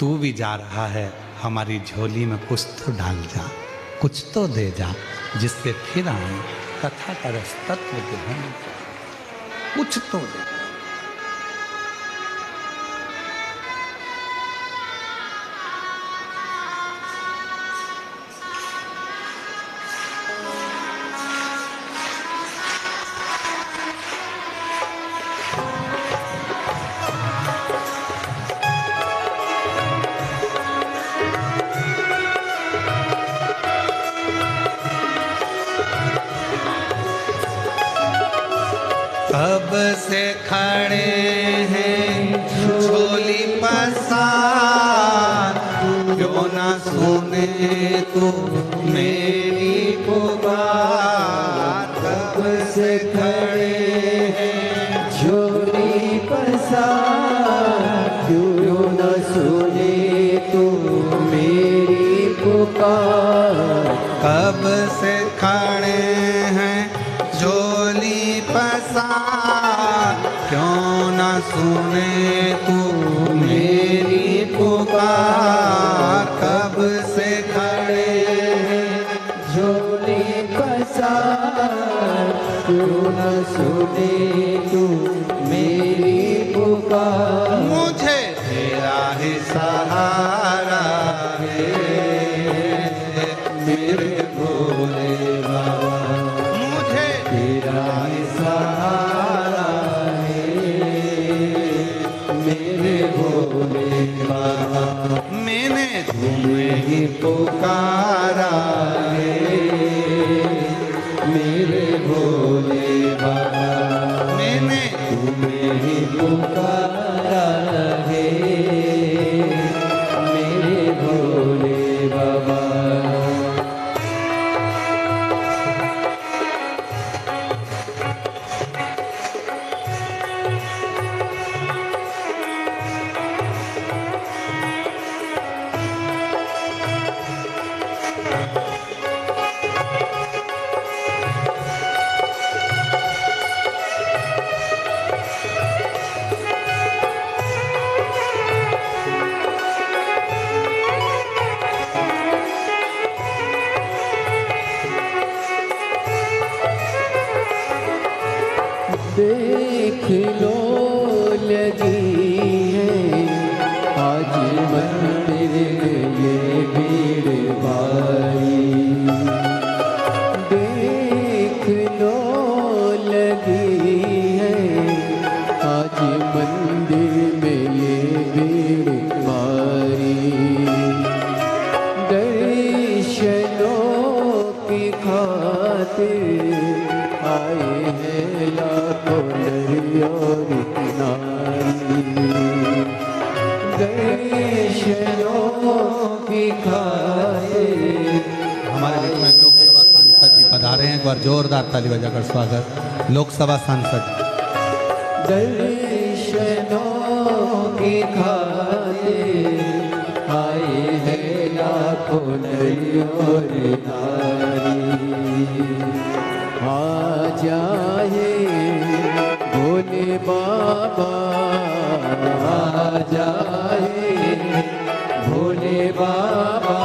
तू भी जा रहा है, हमारी झोली में कुछ तो डाल जा, कुछ तो दे जा, जिससे फिर आए कथा का रस तत्व ग्रहण, कुछ तो दे। कब से खड़े हैं झोली पसार, क्यों ना सुने तू मेरी पुकार, कब से खड़े हैं झोली पसार, क्यों न सुने तू मेरी पुकार, कब से खड़े हैं झोली सुने तू मेरी पुकार, कब से खड़े हैं झोली पसार, क्यों न सुने तू मेरी पुकार। मुझे तेरा ही सहारा है मेरे भोले बाबा, मुझे तेरा ही सहारा है मेरे भोले बाबा। मैंने तुम्हें ही पुकारा है मेरे भोले बाबा, मैंने तुम्हें ही पुकारा है मेरे भोले बाबा। देख लो लगी है आज मंदिर ये भीड़ भारी, देख लो लगी है आज मंदिर में ये भीड़ भारी। दर्शनों की खातिर आए हैं लाखों नर और नारी, दर्शनों की खातिर। हमारे बीच में लोकसभा सांसद जी पधारे हैं, एक बार जोरदार ताली बजाकर स्वागत। लोकसभा सांसद दर्शनों की खातिर आए हैं लाखों नर और नारी। आ जाए भोले बाबा, आ जाए भोले बाबा,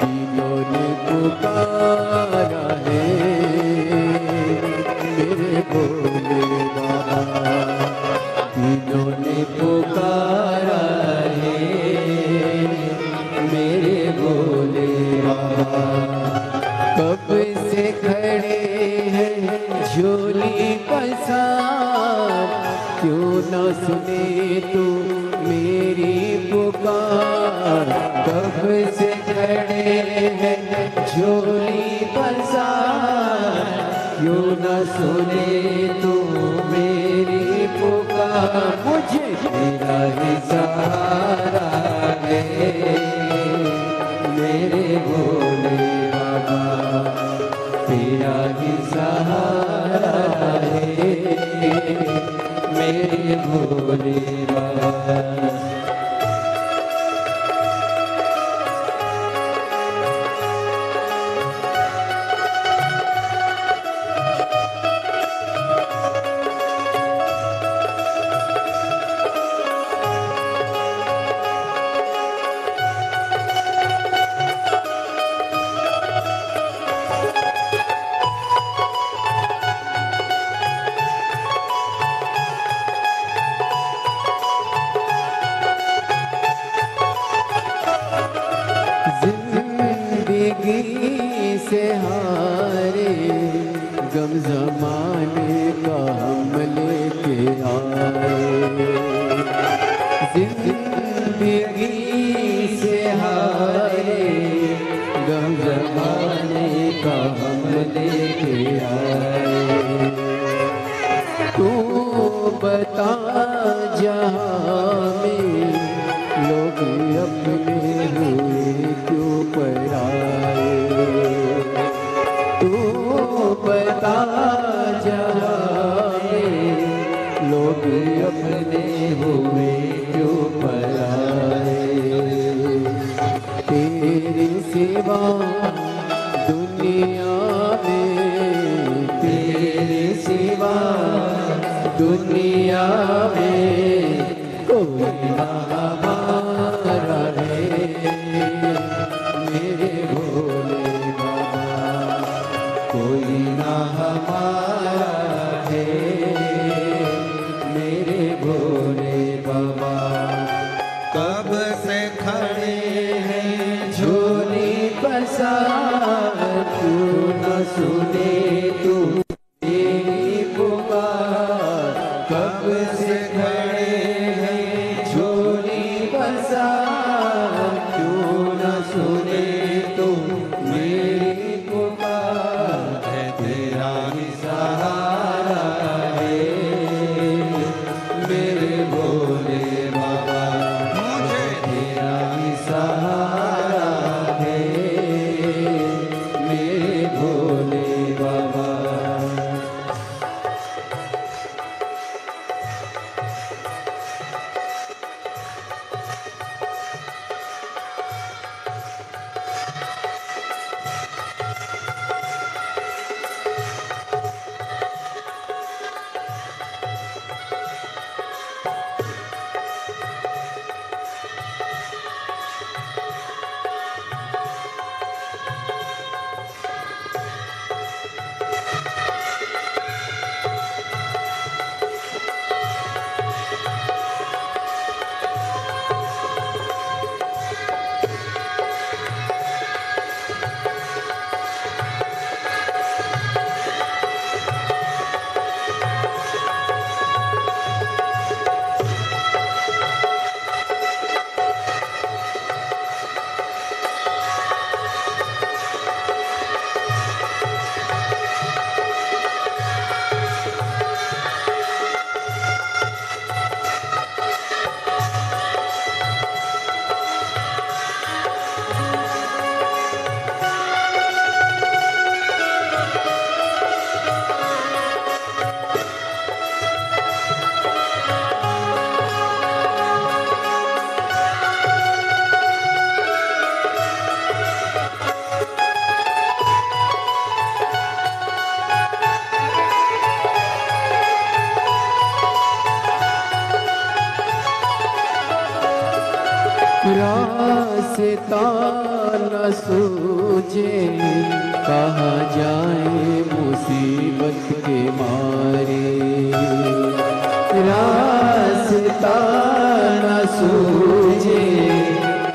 दिलों ने पुकारा है मेरे भोले बाबा, दिलों ने पुकारा है मेरे भोले बाबा। कब से खड़े हैं झोली पसार, क्यों न सुने तू मेरी पुकार। कब से खड़े हैं झोली पसार, क्यों न सुने तू मेरी पुकार। मुझे तेरा ही सहारा है मेरे भोले बाबा, तेरा ही सहारा है मेरे भोले बाबा। जिंदगी से हारे गम जमाने का हम लेके आए। जिंदगी से हारे गम जमाने का हम लेके आए। तू बता जहाँ में लोग अपने हुए क्यों पराए। तू बता जहाँ में लोग अपने हुए क्यों पराए। तेरे सिवा दुनिया में, तेरे सिवा दुनिया में कोई ना हमारा है मेरे भोले बाबा, कोई ना हमारा है मेरे भोले बाबा। कब से खड़े हैं झोली पसार क्यों न सुने तू मेरी पुकार, कब से खड़े हैं झोली पसार क्यों न सुने तू मेरी पुकार। है तेरा ही सहारा है मेरे भोले बाबा, मुझे तेरा ही सहारा है मेरे भोले बाबा। रास्ता न सूझे कहाँ जाए मुसीबत के मारे, रास्ता न सूझे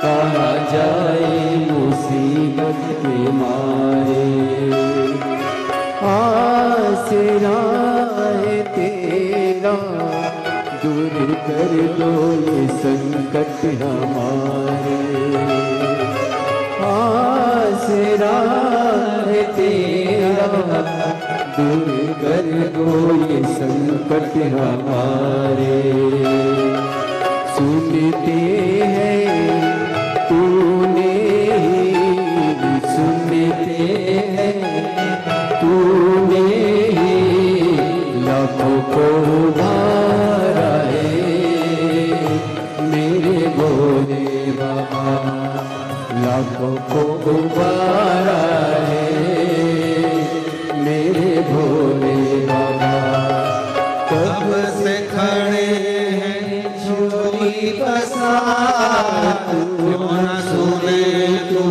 कहाँ जाए मुसीबत के मारे। आसरा है तेरा दूर कर दो ये संकट हमारे, आसरा है तेरा दूर कर दो ये संकट हमारे। सुनते हैं तूने ही सुनते हैं तूने ही लाखों को उबारा है मेरे भोले बाबा, लाखों को उबारा है मेरे भोले बाबा। कब से खड़े हैं झोली पसार क्यों न सुने तू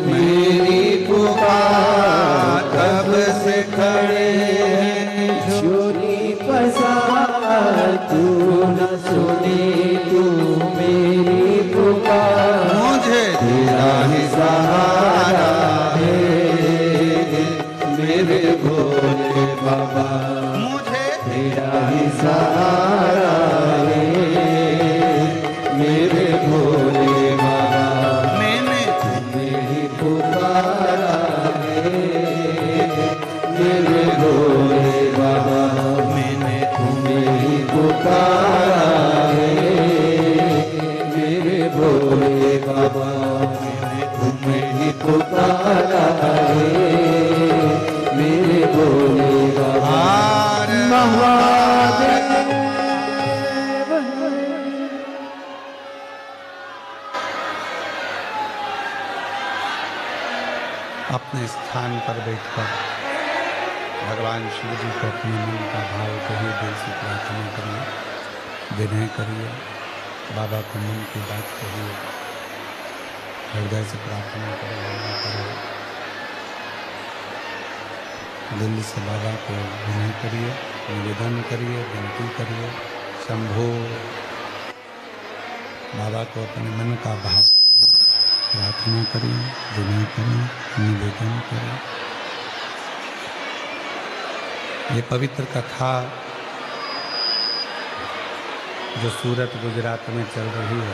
मेरी पुकार, कब से खड़े हैं झोली पसार तू न सुने तू मेरी पुकार। मुझे तेरा ही सहारा है मेरे भोले बाबा, मुझे तेरा ही सहारा है मेरे भोले बाबा। मैंने तुम्हें ही पुकारा है मेरे भोले बाबा, मैंने तुम्हें ही पुकारा है मेरे भोले बाबा, तुम्हें ही पुकारा है मेरे भोले बाबा। हार महादेव अपने स्थान पर बैठकर भगवान शिव जी को अपने मन का भाव कहिए, दिल से प्रार्थना करिए, विनय करिए, बाबा को मन की बात कहिए, हृदय से प्रार्थना करें, विनय करिए, दिल से बाबा को विनय करिए, निवेदन करिए, विनती करिए, शंभो। बाबा को अपने मन का भाव करें, प्रार्थना करें, विनय करें, निवेदन करें। ये पवित्र कथा जो सूरत गुजरात में चल रही है,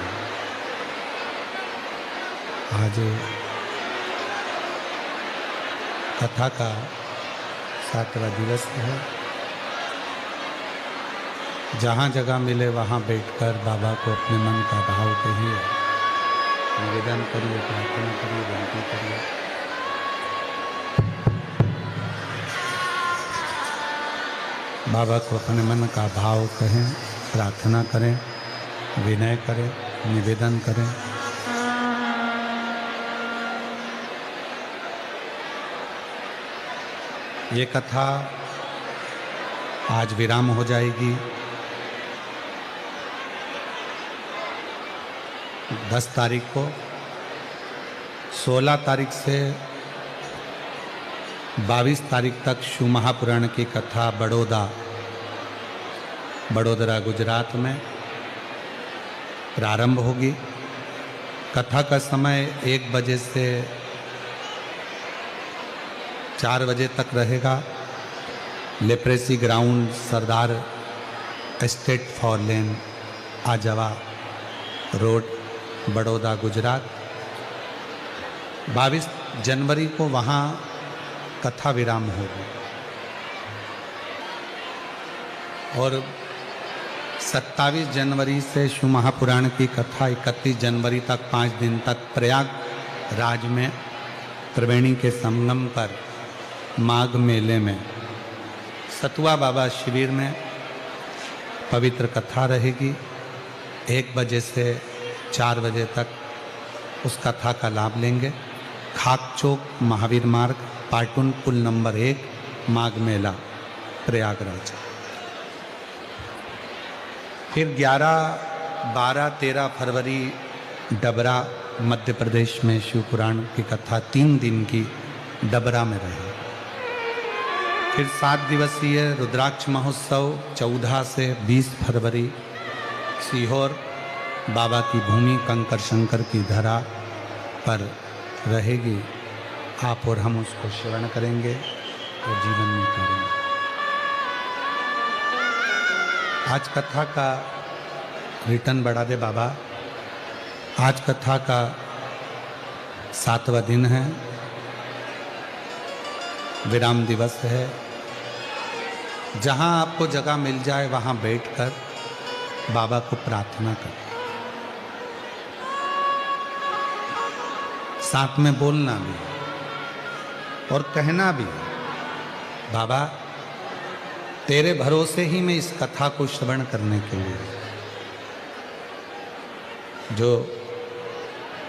आज कथा का 7वां दिवस है। जहाँ जगह मिले वहाँ बैठकर बाबा को अपने मन का भाव कहिए, निवेदन करिए, प्रार्थना करिए, विनती करिए। बाबा को अपने मन का भाव कहें, प्रार्थना करें, विनय करें, निवेदन करें। ये कथा आज विराम हो जाएगी। 10 तारीख को, 16 तारीख से 22 तारीख तक शिव महापुराण की कथा बड़ोदरा गुजरात में प्रारंभ होगी। कथा का समय 1 बजे से 4 बजे तक रहेगा। Leprosy ground, Sardar estate for lane, Ajwa road, Baroda, Gujarat. 22 जनवरी को वहाँ कथा विराम होगी और 27 जनवरी से शिव महापुराण की कथा 31 जनवरी तक 5 दिन तक प्रयागराज में त्रिवेणी के संगम पर माघ मेले में सतुआ बाबा शिविर में पवित्र कथा रहेगी। 1 बजे से 4 बजे तक उस कथा का लाभ लेंगे। खाक चौक, महावीर मार्ग, पाटुन, पुल नंबर 1, माघ मेला, प्रयागराज। फिर 11, 12, 13 फरवरी डबरा, मध्य प्रदेश में शिव पुराण की कथा 3 दिन की डबरा में रहे। फिर 7 दिवसीय रुद्राक्ष महोत्सव 14 से 20 फरवरी सीहोर, बाबा की भूमि कंकर शंकर की धरा पर रहेगी। आप और हम उसको श्रवण करेंगे और जीवन में करेंगे। आज कथा का रिटर्न बढ़ा दे बाबा। आज कथा का 7वां दिन है, विराम दिवस है। जहाँ आपको जगह मिल जाए वहाँ बैठकर बाबा को प्रार्थना करें। साथ में बोलना भी और कहना भी, बाबा तेरे भरोसे ही मैं इस कथा को श्रवण करने के लिए, जो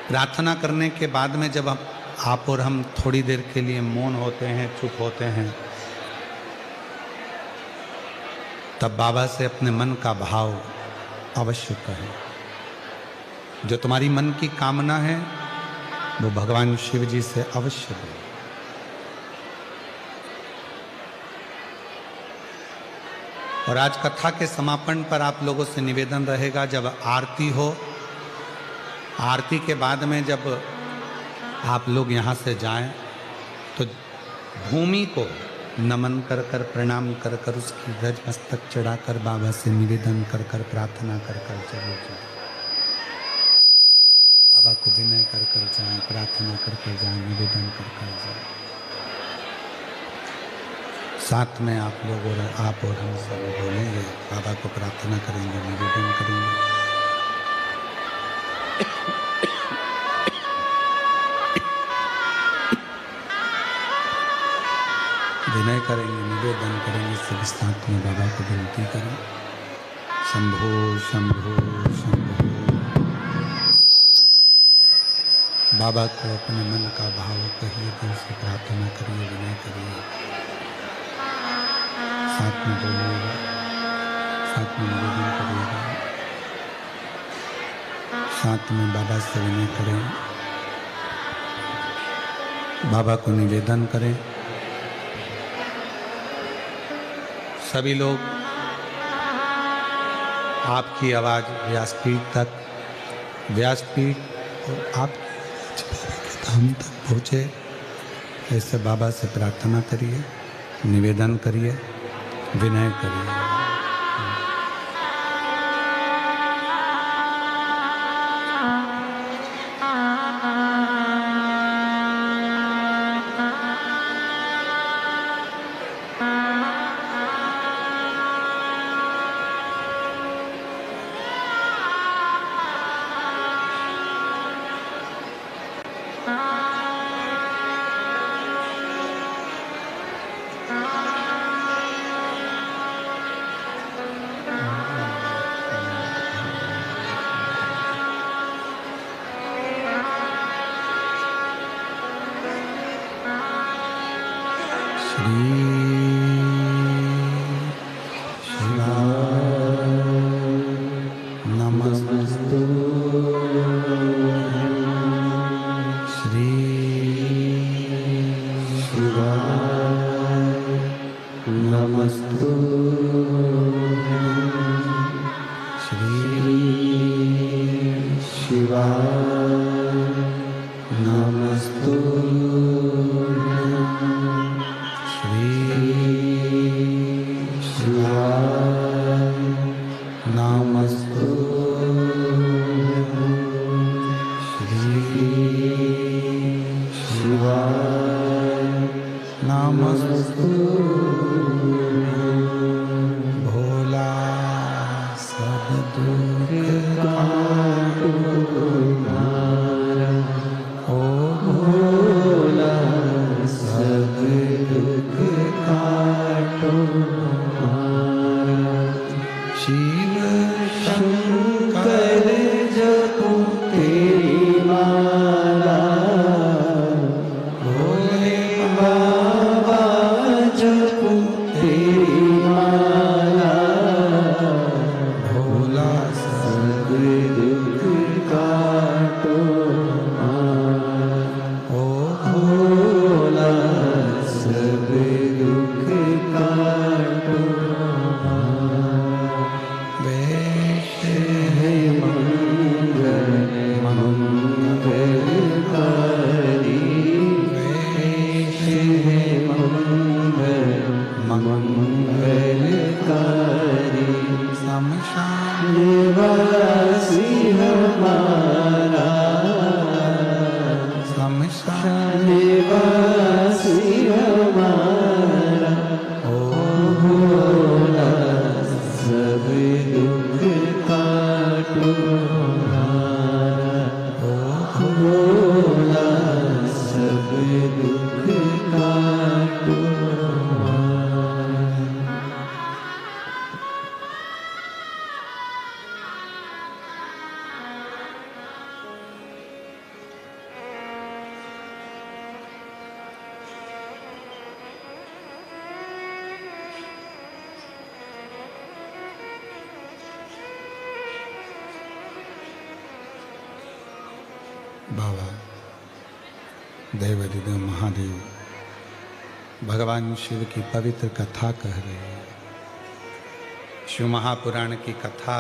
प्रार्थना करने के बाद में जब आप और हम थोड़ी देर के लिए मौन होते हैं, चुप होते हैं, तब बाबा से अपने मन का भाव अवश्य कहें। जो तुम्हारी मन की कामना है वो भगवान शिव जी से अवश्य दो। और आज कथा के समापन पर आप लोगों से निवेदन रहेगा, जब आरती हो, आरती के बाद में जब आप लोग यहाँ से जाएं तो भूमि को नमन कर कर, प्रणाम कर कर, उसकी ध्वज मस्तक चढ़ाकर बाबा से निवेदन कर कर, प्रार्थना कर कर चलो जाए। बाबा को विनय कर कर जाएं, प्रार्थना कर कर जाएं, निवेदन कर कर जाएं। साथ में आप लोग और आप और हम सब बोलेंगे, बाबा को प्रार्थना करेंगे, निवेदन करेंगे। विनय करेंगे, निवेदन करेंगे, सभी साथ में बाबा को विनती करें। शंभो शंभो शंभो। बाबा को अपने मन का भाव कहिए, दिल से प्रार्थना करिए, विनय करिए। साथ में बोलिएगा, साथ में निवेदन करिएगा, साथ में बाबा से विनय करें, बाबा को निवेदन करें। सभी लोग आपकी आवाज़ व्यासपीठ तक, व्यासपीठ और आपकी धाम तक पहुँचे, ऐसे बाबा से प्रार्थना करिए, निवेदन करिए, विनय करिए। बाबा देवाधिदेव महादेव भगवान शिव की पवित्र कथा कह रहे हैं, शिव महापुराण की कथा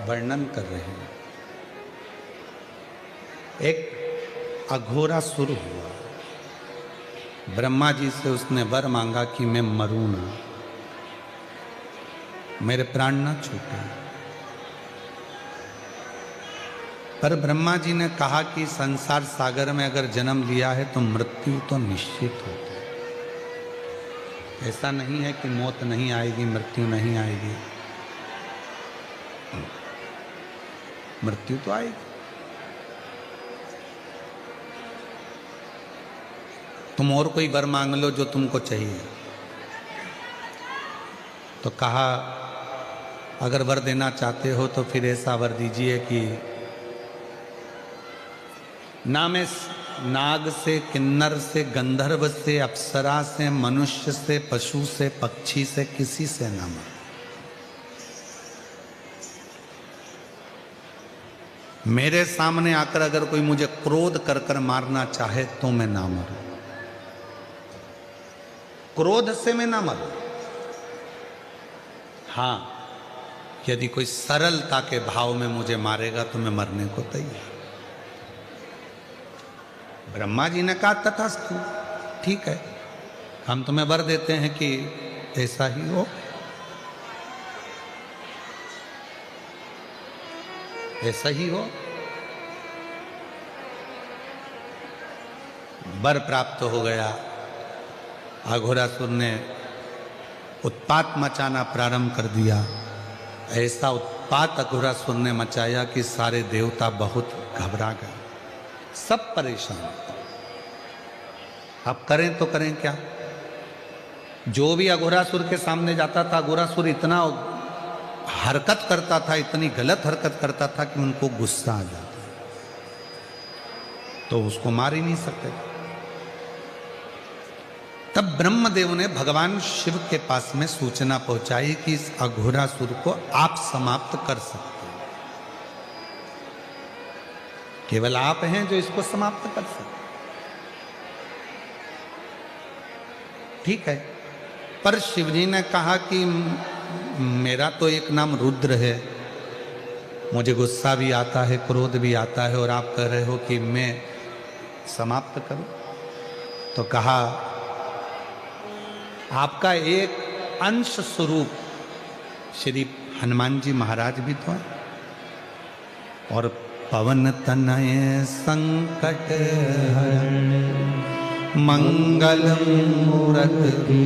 वर्णन कर रहे हैं। एक अघोरासुर हुआ, ब्रह्मा जी से उसने वर मांगा कि मैं मरूं ना, मेरे प्राण न छूटे। पर ब्रह्मा जी ने कहा कि संसार सागर में अगर जन्म लिया है तो मृत्यु तो निश्चित होती है। ऐसा नहीं है कि मौत नहीं आएगी, मृत्यु नहीं आएगी, मृत्यु तो आएगी। तुम और कोई वर मांग लो जो तुमको चाहिए। तो कहा अगर वर देना चाहते हो तो फिर ऐसा वर दीजिए कि ना मैं नाग से, किन्नर से, गंधर्व से, अप्सरा से, मनुष्य से, पशु से, पक्षी से, किसी से ना मर। मेरे सामने आकर अगर कोई मुझे क्रोध कर कर मारना चाहे तो मैं ना मरूं, क्रोध से मैं ना मरूं। हाँ, यदि कोई सरलता के भाव में मुझे मारेगा तो मैं मरने को तैयार। ब्रह्मा जी ने कहा तथास्तु, ठीक है, हम तुम्हें वर देते हैं कि ऐसा ही हो। ऐसा ही हो। वर प्राप्त हो गया। अघोरासुर ने उत्पात मचाना प्रारंभ कर दिया। ऐसा उत्पात अघोरासुर ने मचाया कि सारे देवता बहुत घबरा गए, सब परेशान। अब करें तो करें क्या? जो भी अघोरासुर के सामने जाता था, अघोरासुर इतना हरकत करता था, इतनी गलत हरकत करता था कि उनको गुस्सा आ जाता, तो उसको मार ही नहीं सकते। तब ब्रह्मदेव ने भगवान शिव के पास में सूचना पहुंचाई कि इस अघोरासुर को आप समाप्त कर सकते हैं, केवल आप हैं जो इसको समाप्त कर सकते। ठीक है, पर शिवजी ने कहा कि मेरा तो एक नाम रुद्र है, मुझे गुस्सा भी आता है, क्रोध भी आता है, और आप कह रहे हो कि मैं समाप्त करूं। तो कहा आपका एक अंश स्वरूप श्री हनुमान जी महाराज भी तो हैं, और पवन तनय संकट हरण मंगलम मूरति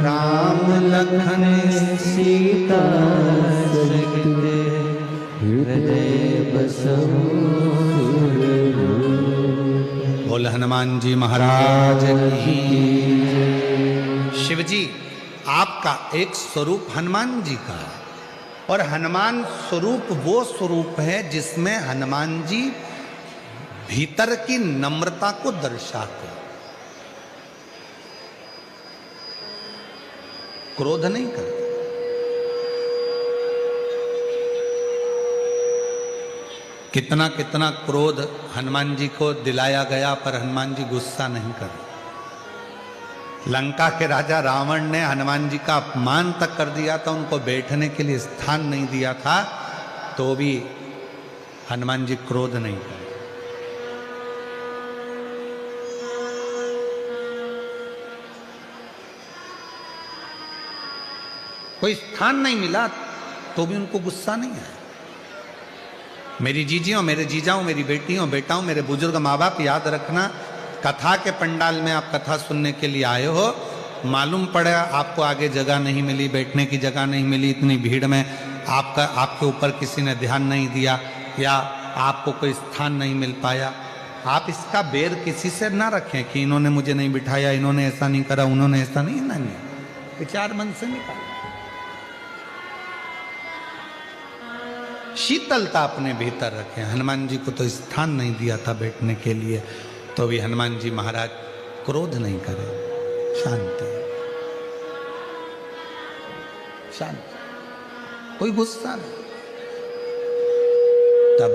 राम लखन सीता सहित हृदय बसहु। बोल हनुमान जी महाराज की। शिव जी आपका एक स्वरूप हनुमान जी का है, और हनुमान स्वरूप वो स्वरूप है जिसमें हनुमान जी भीतर की नम्रता को दर्शाते, क्रोध नहीं करते। कितना कितना क्रोध हनुमान जी को दिलाया गया, पर हनुमान जी गुस्सा नहीं करे। लंका के राजा रावण ने हनुमान जी का अपमान तक कर दिया था, उनको बैठने के लिए स्थान नहीं दिया था, तो भी हनुमान जी क्रोध नहीं करे। कोई स्थान नहीं मिला तो भी उनको गुस्सा नहीं आया। मेरी जीजियों, मेरे जीजाओं, मेरी बेटियों, बेटाओं, मेरे बुजुर्ग माँ बाप, याद रखना, कथा के पंडाल में आप कथा सुनने के लिए आए हो, मालूम पड़ा आपको आगे जगह नहीं मिली, बैठने की जगह नहीं मिली, इतनी भीड़ में आपके ऊपर किसी ने ध्यान नहीं दिया, या आपको कोई स्थान नहीं मिल पाया, आप इसका बेर किसी से ना रखें कि इन्होंने मुझे नहीं बिठाया, इन्होंने ऐसा नहीं करा, उन्होंने ऐसा नहीं, नहीं, विचार मन से निकाल। शीतलता अपने भीतर रखें। हनुमान जी को तो स्थान नहीं दिया था बैठने के लिए, तो भी हनुमान जी महाराज क्रोध नहीं करे, शांति, शांति, कोई गुस्सा नहीं। तब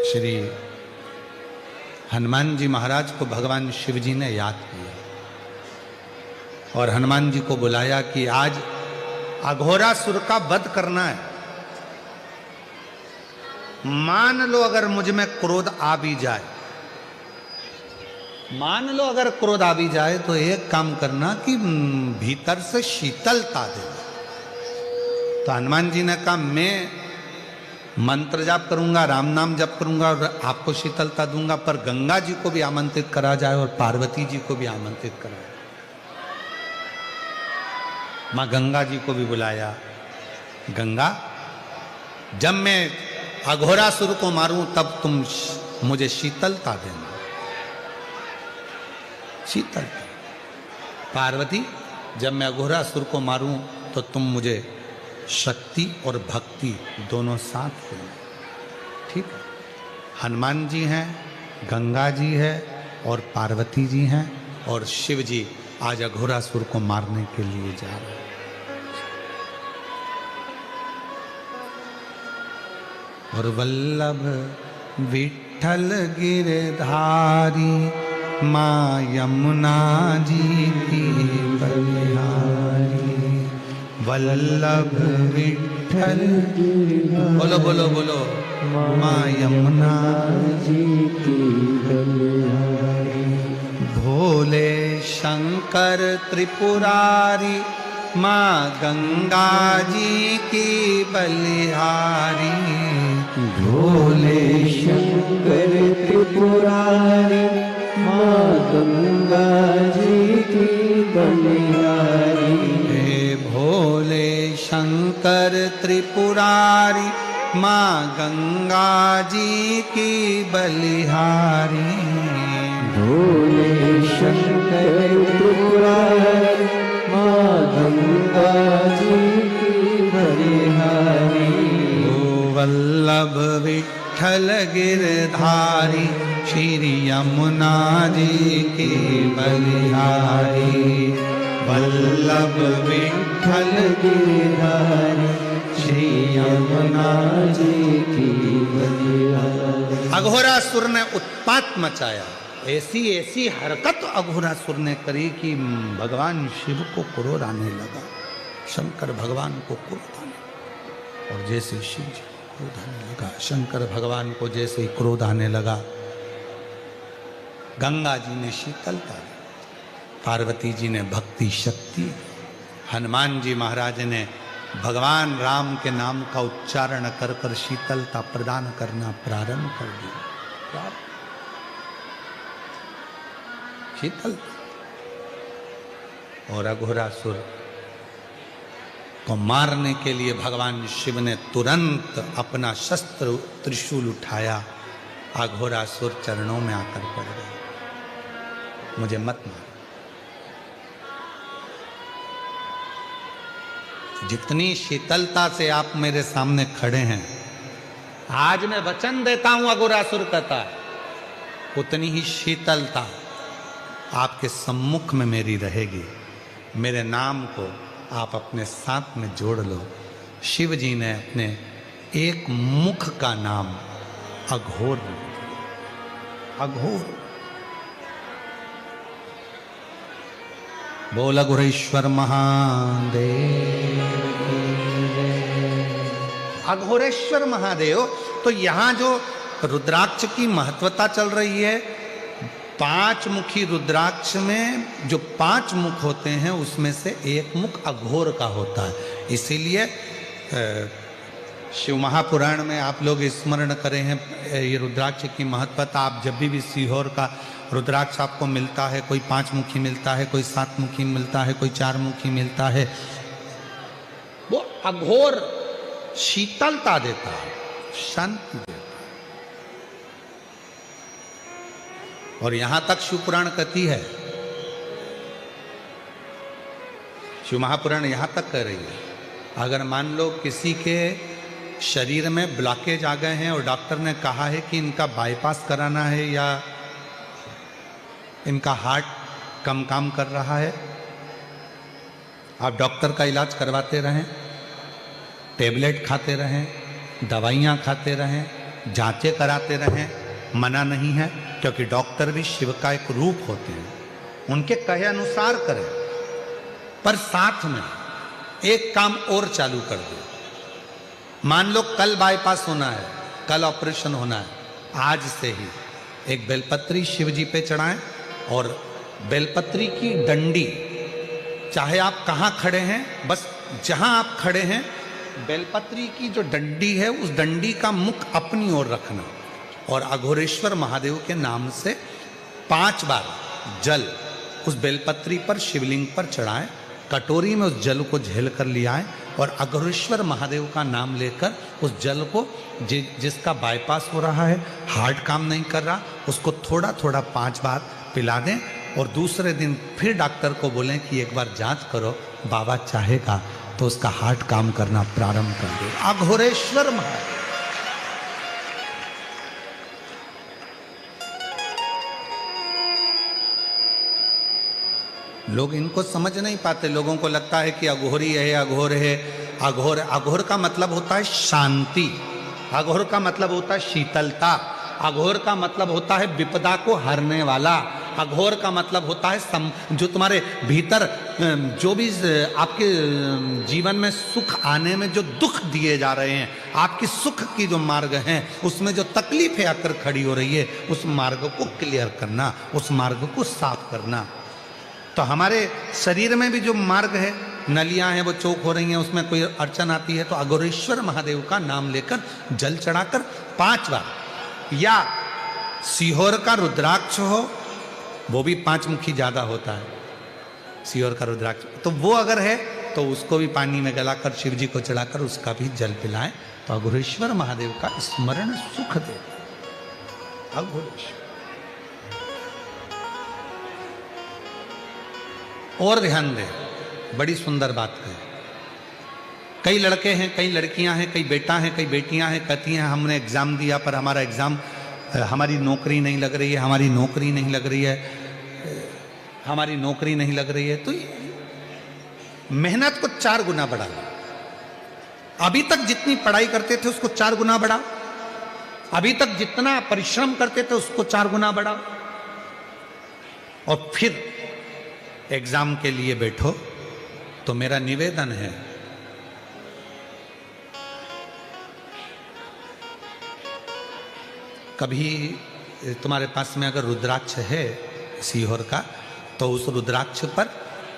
श्री हनुमान जी महाराज को भगवान शिव जी ने याद किया और हनुमान जी को बुलाया कि आज अघोरासुर का वध करना है। मान लो अगर मुझ में क्रोध आ भी जाए, मान लो अगर क्रोध आ भी जाए, तो एक काम करना कि भीतर से शीतलता देना। तो हनुमान जी ने कहा मैं मंत्र जाप करूंगा, राम नाम जप करूंगा और आपको शीतलता दूंगा, पर गंगा जी को भी आमंत्रित करा जाए और पार्वती जी को भी आमंत्रित करा जाए। मां गंगा जी को भी बुलाया। गंगा, जब मैं अघोरासुर को मारूं तब तुम मुझे शीतलता देना, शीतलता। पार्वती, जब मैं अघोरासुर को मारूं तो तुम मुझे शक्ति और भक्ति दोनों साथ देना। ठीक है, हनुमान जी हैं, गंगा जी है और पार्वती जी हैं, और शिव जी आज अघोरासुर को मारने के लिए जा रहे हैं। और वल्लभ विठ्ठल गिरधारी माँ यमुना जी की बलिहारी। वल्लभ विठ्ठल, बोलो बोलो बोलो, माँ यमुना जी की बलिहारी। भोले शंकर त्रिपुरारी माँ गंगा जी की बलिहारी। भोले शंकर त्रिपुरारी माँ गंगा जी की बलिहारी। हे भोले शंकर त्रिपुरारी माँ गंगा जी की बलिहारी। भोले शंकर त्रिपुरारी माँ गंगा जी की बलिहारी। वल्लभ विठ्ठल गिरधारी श्री यमुना जी की बलिहारी। वल्लभ विठ्ठल गिरधारी श्री यमुना जी की बलिहारी। अघोरासुर ने उत्पात मचाया, ऐसी ऐसी हरकत अघोरासुर ने करी कि भगवान शिव को क्रोध आने लगा, शंकर भगवान को क्रोध आने लगा। और जैसे शिव जी को क्रोध आने लगा, शंकर भगवान को जैसे ही क्रोध आने लगा, गंगा जी ने शीतलता दी, पार्वती जी ने भक्ति शक्ति, हनुमान जी महाराज ने भगवान राम के नाम का उच्चारण कर कर शीतलता प्रदान करना प्रारंभ कर दिया। शीतल। और अघोरासुर को मारने के लिए भगवान शिव ने तुरंत अपना शस्त्र त्रिशूल उठाया। अघोरासुर चरणों में आकर पड़ गए, मुझे मत मार। जितनी शीतलता से आप मेरे सामने खड़े हैं, आज मैं वचन देता हूं, अघोरासुर कहता है, उतनी ही शीतलता आपके सम्मुख में मेरी रहेगी। मेरे नाम को आप अपने साथ में जोड़ लो। शिव जी ने अपने एक मुख का नाम अघोर, अघोर। बोल अघोरेश्वर महादेव। अघोरेश्वर महादेव। तो यहां जो रुद्राक्ष की महत्वता चल रही है, 5 मुखी रुद्राक्ष में जो 5 मुख होते हैं उसमें से एक मुख अघोर का होता है। इसीलिए शिव महापुराण में आप लोग स्मरण करें हैं ये रुद्राक्ष की महत्वता। आप जब भी सीहोर का रुद्राक्ष आपको मिलता है, कोई 5 मुखी मिलता है, कोई 7 मुखी मिलता है, कोई 4 मुखी मिलता है, वो अघोर शीतलता देता है, शांति देता है। और यहां तक शिव पुराण कहती है, शिव महापुराण यहां तक कह रही है, अगर मान लो किसी के शरीर में ब्लॉकेज आ गए हैं और डॉक्टर ने कहा है कि इनका बाईपास कराना है या इनका हार्ट कम काम कर रहा है, आप डॉक्टर का इलाज करवाते रहें, टेबलेट खाते रहें, दवाइयाँ खाते रहें, जांचें कराते रहें, मना नहीं है, क्योंकि डॉक्टर भी शिव का एक रूप होते हैं, उनके कहे अनुसार करें। पर साथ में एक काम और चालू कर दो। मान लो कल बाईपास होना है, कल ऑपरेशन होना है, आज से ही एक बेलपत्री शिव जी पे चढ़ाएं और बेलपत्री की डंडी, चाहे आप कहाँ खड़े हैं, बस जहां आप खड़े हैं, बेलपत्री की जो डंडी है उस डंडी का मुख अपनी ओर रखना और अघोरेश्वर महादेव के नाम से 5 बार जल उस बेलपत्री पर शिवलिंग पर चढ़ाएं, कटोरी में उस जल को झेल कर ले आएं और अघोरेश्वर महादेव का नाम लेकर उस जल को जिसका बाईपास हो रहा है, हार्ट काम नहीं कर रहा, उसको थोड़ा थोड़ा 5 बार पिला दें और दूसरे दिन फिर डॉक्टर को बोलें कि एक बार जांच करो, बाबा चाहेगा तो उसका हार्ट काम करना प्रारंभ कर दे। अघोरेश्वर महादेव। लोग इनको समझ नहीं पाते। लोगों को लगता है कि अघोरी है, अघोर है। अघोर, अघोर का मतलब होता है शांति, अघोर का मतलब होता है शीतलता, अघोर का मतलब होता है विपदा को हरने वाला, अघोर का मतलब होता है जो तुम्हारे भीतर जो भी आपके जीवन में सुख आने में जो दुख दिए जा रहे हैं, आपकी सुख की जो मार्ग हैं उसमें जो तकलीफें आकर खड़ी हो रही है, उस मार्ग को क्लियर करना, उस मार्ग को साफ करना। तो हमारे शरीर में भी जो मार्ग है, नलियां हैं वो चौक हो रही हैं, उसमें कोई अड़चन आती है तो अघोरेश्वर महादेव का नाम लेकर जल चढ़ाकर 5 बार, या सीहोर का रुद्राक्ष हो, वो भी 5 मुखी ज्यादा होता है, सीहोर का रुद्राक्ष, तो वो अगर है तो उसको भी पानी में गलाकर शिव जी को चढ़ाकर उसका भी जल पिलाएं तो अघोरेश्वर महादेव का स्मरण सुख दे। अघोरेश्वर और ध्यान दें, बड़ी सुंदर बात है। कई लड़के हैं, कई लड़कियां हैं, कई बेटा हैं, कई बेटियां हैं, कहती हैं हमने एग्जाम दिया पर हमारा एग्जाम, हमारी नौकरी नहीं लग रही है, हमारी नौकरी नहीं लग रही है, हमारी नौकरी नहीं लग रही है। तो मेहनत को 4 गुना बढ़ाओ। अभी तक जितनी पढ़ाई करते थे उसको 4 गुना बढ़ाओ, अभी तक जितना परिश्रम करते थे उसको 4 गुना बढ़ाओ, और फिर एग्जाम के लिए बैठो। तो मेरा निवेदन है, कभी तुम्हारे पास में अगर रुद्राक्ष है सीहोर का, तो उस रुद्राक्ष पर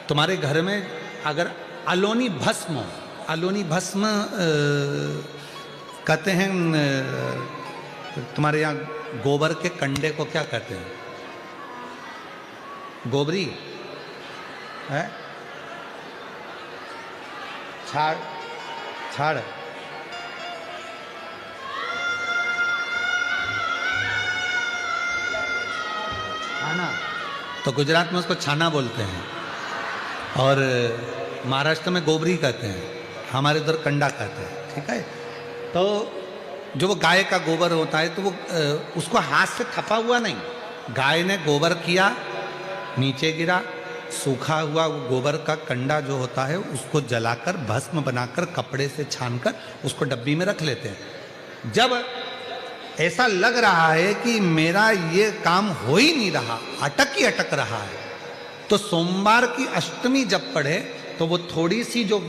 तुम्हारे घर में अगर अलोनी भस्म हो, अलोनी भस्म कहते हैं, तुम्हारे यहाँ गोबर के कंडे को क्या कहते हैं? गोबरी है, छाड़, छाड़, छाना, तो गुजरात में उसको छाना बोलते हैं और महाराष्ट्र में गोबरी कहते हैं, हमारे उधर कंडा कहते हैं। ठीक है, तो जो वो गाय का गोबर होता है तो वो उसको हाथ से थपा हुआ नहीं, गाय ने गोबर किया, नीचे गिरा, सूखा हुआ वो गोबर का कंडा जो होता है उसको जलाकर भस्म बनाकर कपड़े से छानकर उसको डब्बी में रख लेते हैं। जब ऐसा लग रहा है कि मेरा ये काम हो ही नहीं रहा, अटक ही अटक रहा है, तो सोमवार की अष्टमी जब पढ़े तो वो थोड़ी सी जो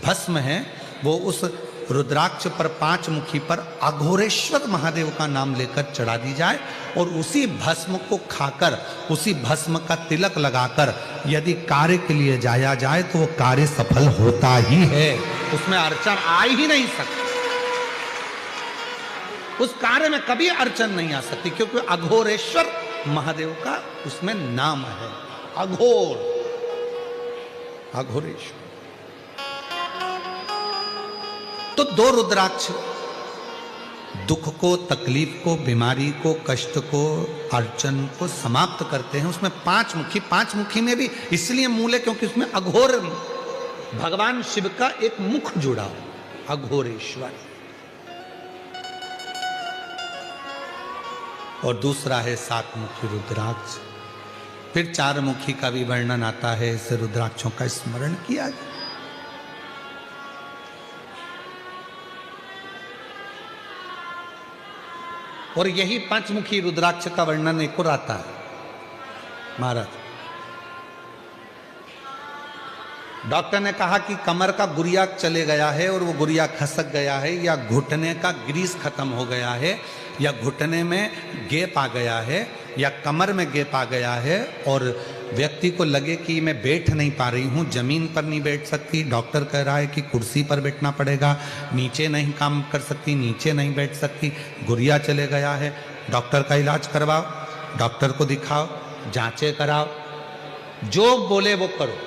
भस्म है वो उस रुद्राक्ष पर 5 मुखी पर अघोरेश्वर महादेव का नाम लेकर चढ़ा दी जाए, और उसी भस्म को खाकर, उसी भस्म का तिलक लगाकर यदि कार्य के लिए जाया जाए तो वो कार्य सफल होता ही है, उसमें अड़चन आ ही नहीं सकती, उस कार्य में कभी अड़चन नहीं आ सकती, क्योंकि अघोरेश्वर महादेव का उसमें नाम है, अघोर, अघोरेश्वर। तो 2 रुद्राक्ष दुख को, तकलीफ को, बीमारी को, कष्ट को, अड़चन को समाप्त करते हैं। उसमें 5 मुखी, 5 मुखी में भी इसलिए मूल है क्योंकि उसमें अघोर भगवान शिव का एक मुख जुड़ा हो, अघोरेश्वर, और दूसरा है 7 मुखी रुद्राक्ष। फिर 4 मुखी का भी वर्णन आता है, इसे रुद्राक्षों का स्मरण किया जाए। और यही 5 मुखी रुद्राक्ष का वर्णन एक और आता है महाराज। डॉक्टर ने कहा कि कमर का गुरिया चले गया है और वो गुरिया खसक गया है, या घुटने का ग्रीस खत्म हो गया है, या घुटने में गैप आ गया है, या कमर में गैप आ गया है, और व्यक्ति को लगे कि मैं बैठ नहीं पा रही हूँ, जमीन पर नहीं बैठ सकती, डॉक्टर कह रहा है कि कुर्सी पर बैठना पड़ेगा, नीचे नहीं काम कर सकती, नीचे नहीं बैठ सकती, गुरिया चले गया है, डॉक्टर का इलाज करवाओ, डॉक्टर को दिखाओ, जांचें कराओ, जो बोले वो करो।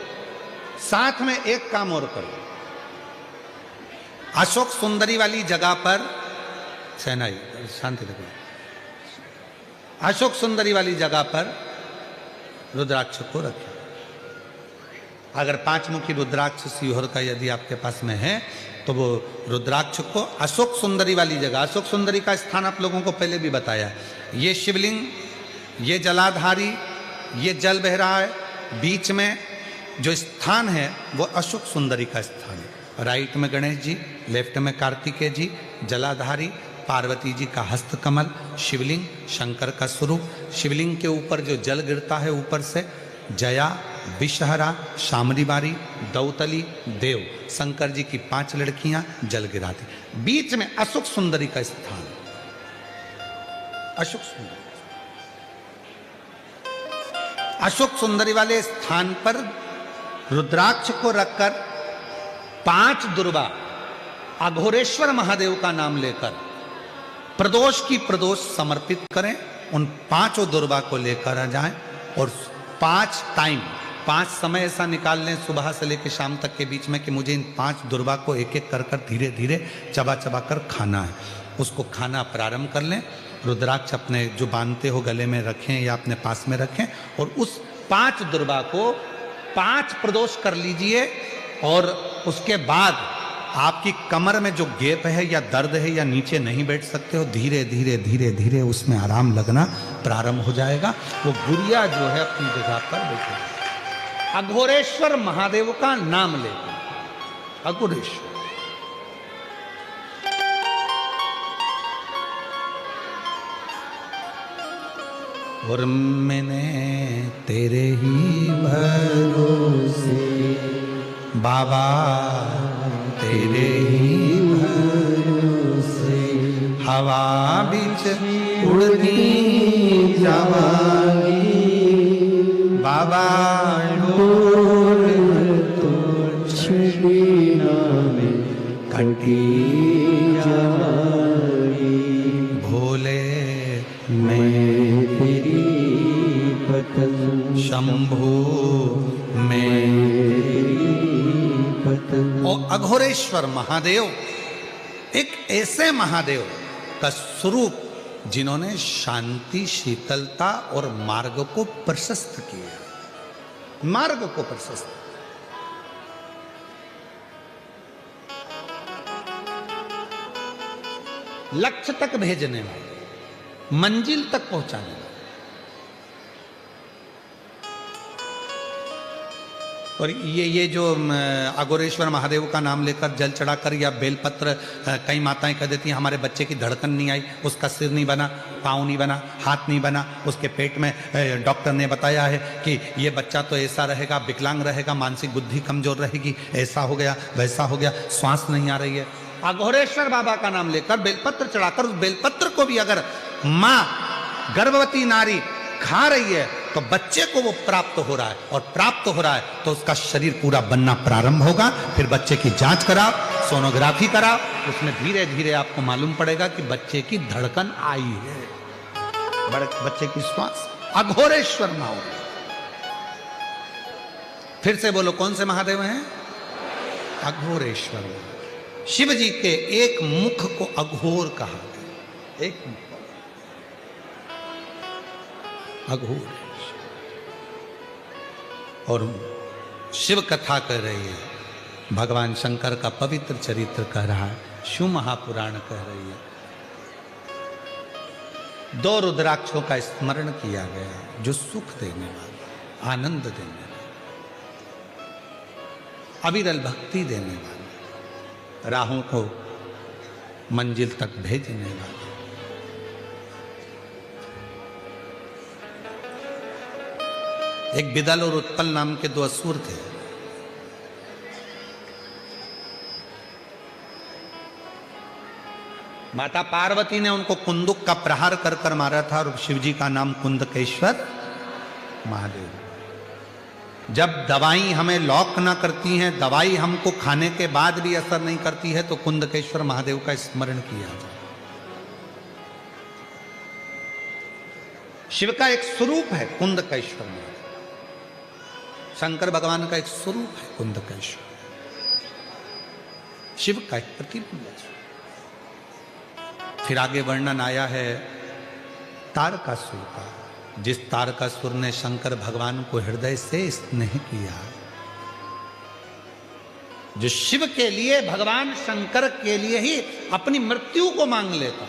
साथ में एक काम और करो, अशोक सुंदरी वाली जगह पर, सेनाई शांति रखो, अशोक सुंदरी वाली जगह पर रुद्राक्ष को रखें। अगर 5 मुखी रुद्राक्ष सीहोर का यदि आपके पास में है तो वो रुद्राक्ष को अशोक सुंदरी वाली जगह, अशोक सुंदरी का स्थान आप लोगों को पहले भी बताया, ये शिवलिंग, ये जलाधारी, ये जल बह रहा है, बीच में जो स्थान है वो अशोक सुंदरी का स्थान है। राइट में गणेश जी, लेफ्ट में कार्तिकेय जी, जलाधारी, पार्वती जी का हस्तकमल, शिवलिंग, शंकर का स्वरूप। शिवलिंग के ऊपर जो जल गिरता है ऊपर से, जया, विषहरा, शामरीबारी, दौतली, देव, शंकर जी की 5 लड़कियां जल गिराती। बीच में अशोक सुंदरी का स्थान, अशोक सुंदरी। अशोक सुंदरी वाले स्थान पर रुद्राक्ष को रखकर 5 दुर्वा अघोरेश्वर महादेव का नाम लेकर प्रदोष की प्रदोष समर्पित करें। उन 5 दुर्वा को लेकर आ जाएं और 5 टाइम, 5 समय ऐसा निकाल लें सुबह से लेकर शाम तक के बीच में कि मुझे इन 5 दुर्वा को एक एक कर कर धीरे धीरे चबा चबा कर खाना है। उसको खाना प्रारंभ कर लें। रुद्राक्ष अपने जो बांधते हो गले में रखें या अपने पास में रखें और उस 5 दुर्वा को 5 प्रदोष कर लीजिए। और उसके बाद आपकी कमर में जो गैप है या दर्द है या नीचे नहीं बैठ सकते हो, धीरे धीरे धीरे धीरे उसमें आराम लगना प्रारंभ हो जाएगा। वो गुड़िया जो है अपनी जगह पर बैठे। अघोरेश्वर महादेव का नाम लेकर, अघोरेश्वर। और मैंने तेरे ही भरोसे बाबा, तेरे ही भरोसे हवा बीच उड़ती जावांगी बाबा, डोर तो छड़ीना में कटी जाएगी। भोले मैं तेरी पतंग, शंभू मैं पतंग। और अघोरेश्वर महादेव एक ऐसे महादेव का स्वरूप जिन्होंने शांति, शीतलता और मार्ग को प्रशस्त किया, मार्ग को प्रशस्त। लक्ष्य तक भेजने वाले, मंजिल तक पहुंचाने वाले। और ये जो अघोरेश्वर महादेव का नाम लेकर जल चढ़ाकर या बेलपत्र, कई माताएं कह देती हैं हमारे बच्चे की धड़कन नहीं आई, उसका सिर नहीं बना, पाँव नहीं बना, हाथ नहीं बना, उसके पेट में डॉक्टर ने बताया है कि ये बच्चा तो ऐसा रहेगा, विकलांग रहेगा, मानसिक बुद्धि कमजोर रहेगी, ऐसा हो गया वैसा हो गया, श्वास नहीं आ रही है। अघोरेश्वर बाबा का नाम लेकर बेलपत्र चढ़ाकर उस बेलपत्र को भी अगर माँ गर्भवती नारी खा रही है तो बच्चे को वो प्राप्त हो रहा है, और प्राप्त हो रहा है तो उसका शरीर पूरा बनना प्रारंभ होगा। फिर बच्चे की जांच कराओ, सोनोग्राफी कराओ, उसमें धीरे धीरे आपको मालूम पड़ेगा कि बच्चे की धड़कन आई है, बच्चे की श्वास। अघोरेश्वर महादेव। फिर से बोलो, कौन से महादेव हैं? अघोरेश्वर। शिव जी के एक मुख को अघोर कहा गया, एक मुख अघोर। और शिव कथा कर रही है, भगवान शंकर का पवित्र चरित्र कह रहा है, शिव महापुराण कह रही है। 2 रुद्राक्षों का स्मरण किया गया जो सुख देने वाले, आनंद देने वाले, अविरल भक्ति देने वाले, राहों को मंजिल तक भेजने वाले। एक बिदल और उत्पल नाम के 2 असुर थे। माता पार्वती ने उनको कुंदुक का प्रहार कर कर मारा था, और शिवजी का नाम कुंदकेश्वर महादेव। जब दवाई हमें लॉक ना करती हैं, दवाई हमको खाने के बाद भी असर नहीं करती है, तो कुंदकेश्वर महादेव का स्मरण किया जाए। शिव का एक स्वरूप है कुंदकेश्वर महादेव, शंकर भगवान का एक स्वरूप है कुंदकेश्वर, शिव का एक प्रतिबिंब है। फिर आगे वर्णन आया है तारकासुर का, जिस तारकासुर ने शंकर भगवान को हृदय से स्नेह किया, जो शिव के लिए, भगवान शंकर के लिए ही अपनी मृत्यु को मांग लेता,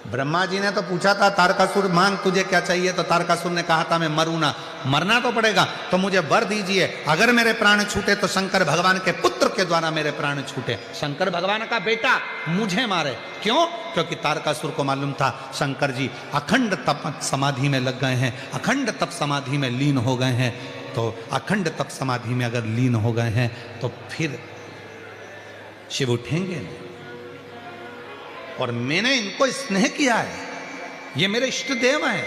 ब्रह्मा जी ने तो पूछा था तारकासुर मांग तुझे क्या चाहिए, तो तारकासुर ने कहा था मैं मरूं ना, मरना तो पड़ेगा, तो मुझे वर दीजिए, अगर मेरे प्राण छूटे तो शंकर भगवान के पुत्र के द्वारा मेरे प्राण छूटे, शंकर भगवान का बेटा मुझे मारे। क्यों? क्योंकि तारकासुर को मालूम था शंकर जी अखंड तप समाधि में लग गए हैं, अखंड तप समाधि में लीन हो गए हैं। तो अखंड तप समाधि में अगर लीन हो गए हैं तो फिर शिव उठेंगे नहीं। और मैंने इनको स्नेह किया है, ये मेरे इष्ट देव हैं,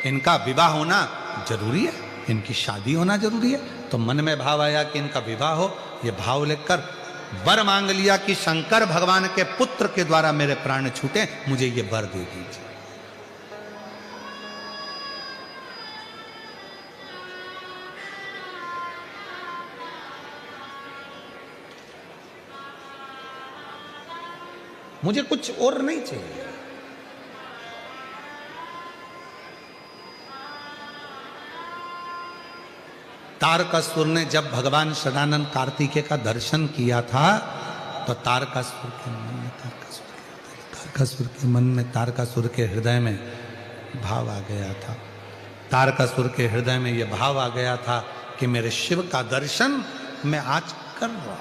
इनका विवाह होना जरूरी है, इनकी शादी होना जरूरी है। तो मन में भाव आया कि इनका विवाह हो। ये भाव लेकर वर मांग लिया कि शंकर भगवान के पुत्र के द्वारा मेरे प्राण छूटे, मुझे ये वर दे दीजिए। मुझे कुछ और नहीं चाहिए। तारकासुर ने जब भगवान सदानंद कार्तिकेय का दर्शन किया था तो तारकासुर के हृदय में भाव आ गया था। तारकासुर के हृदय में यह भाव आ गया था कि मेरे शिव का दर्शन मैं आज कर रहा हूं,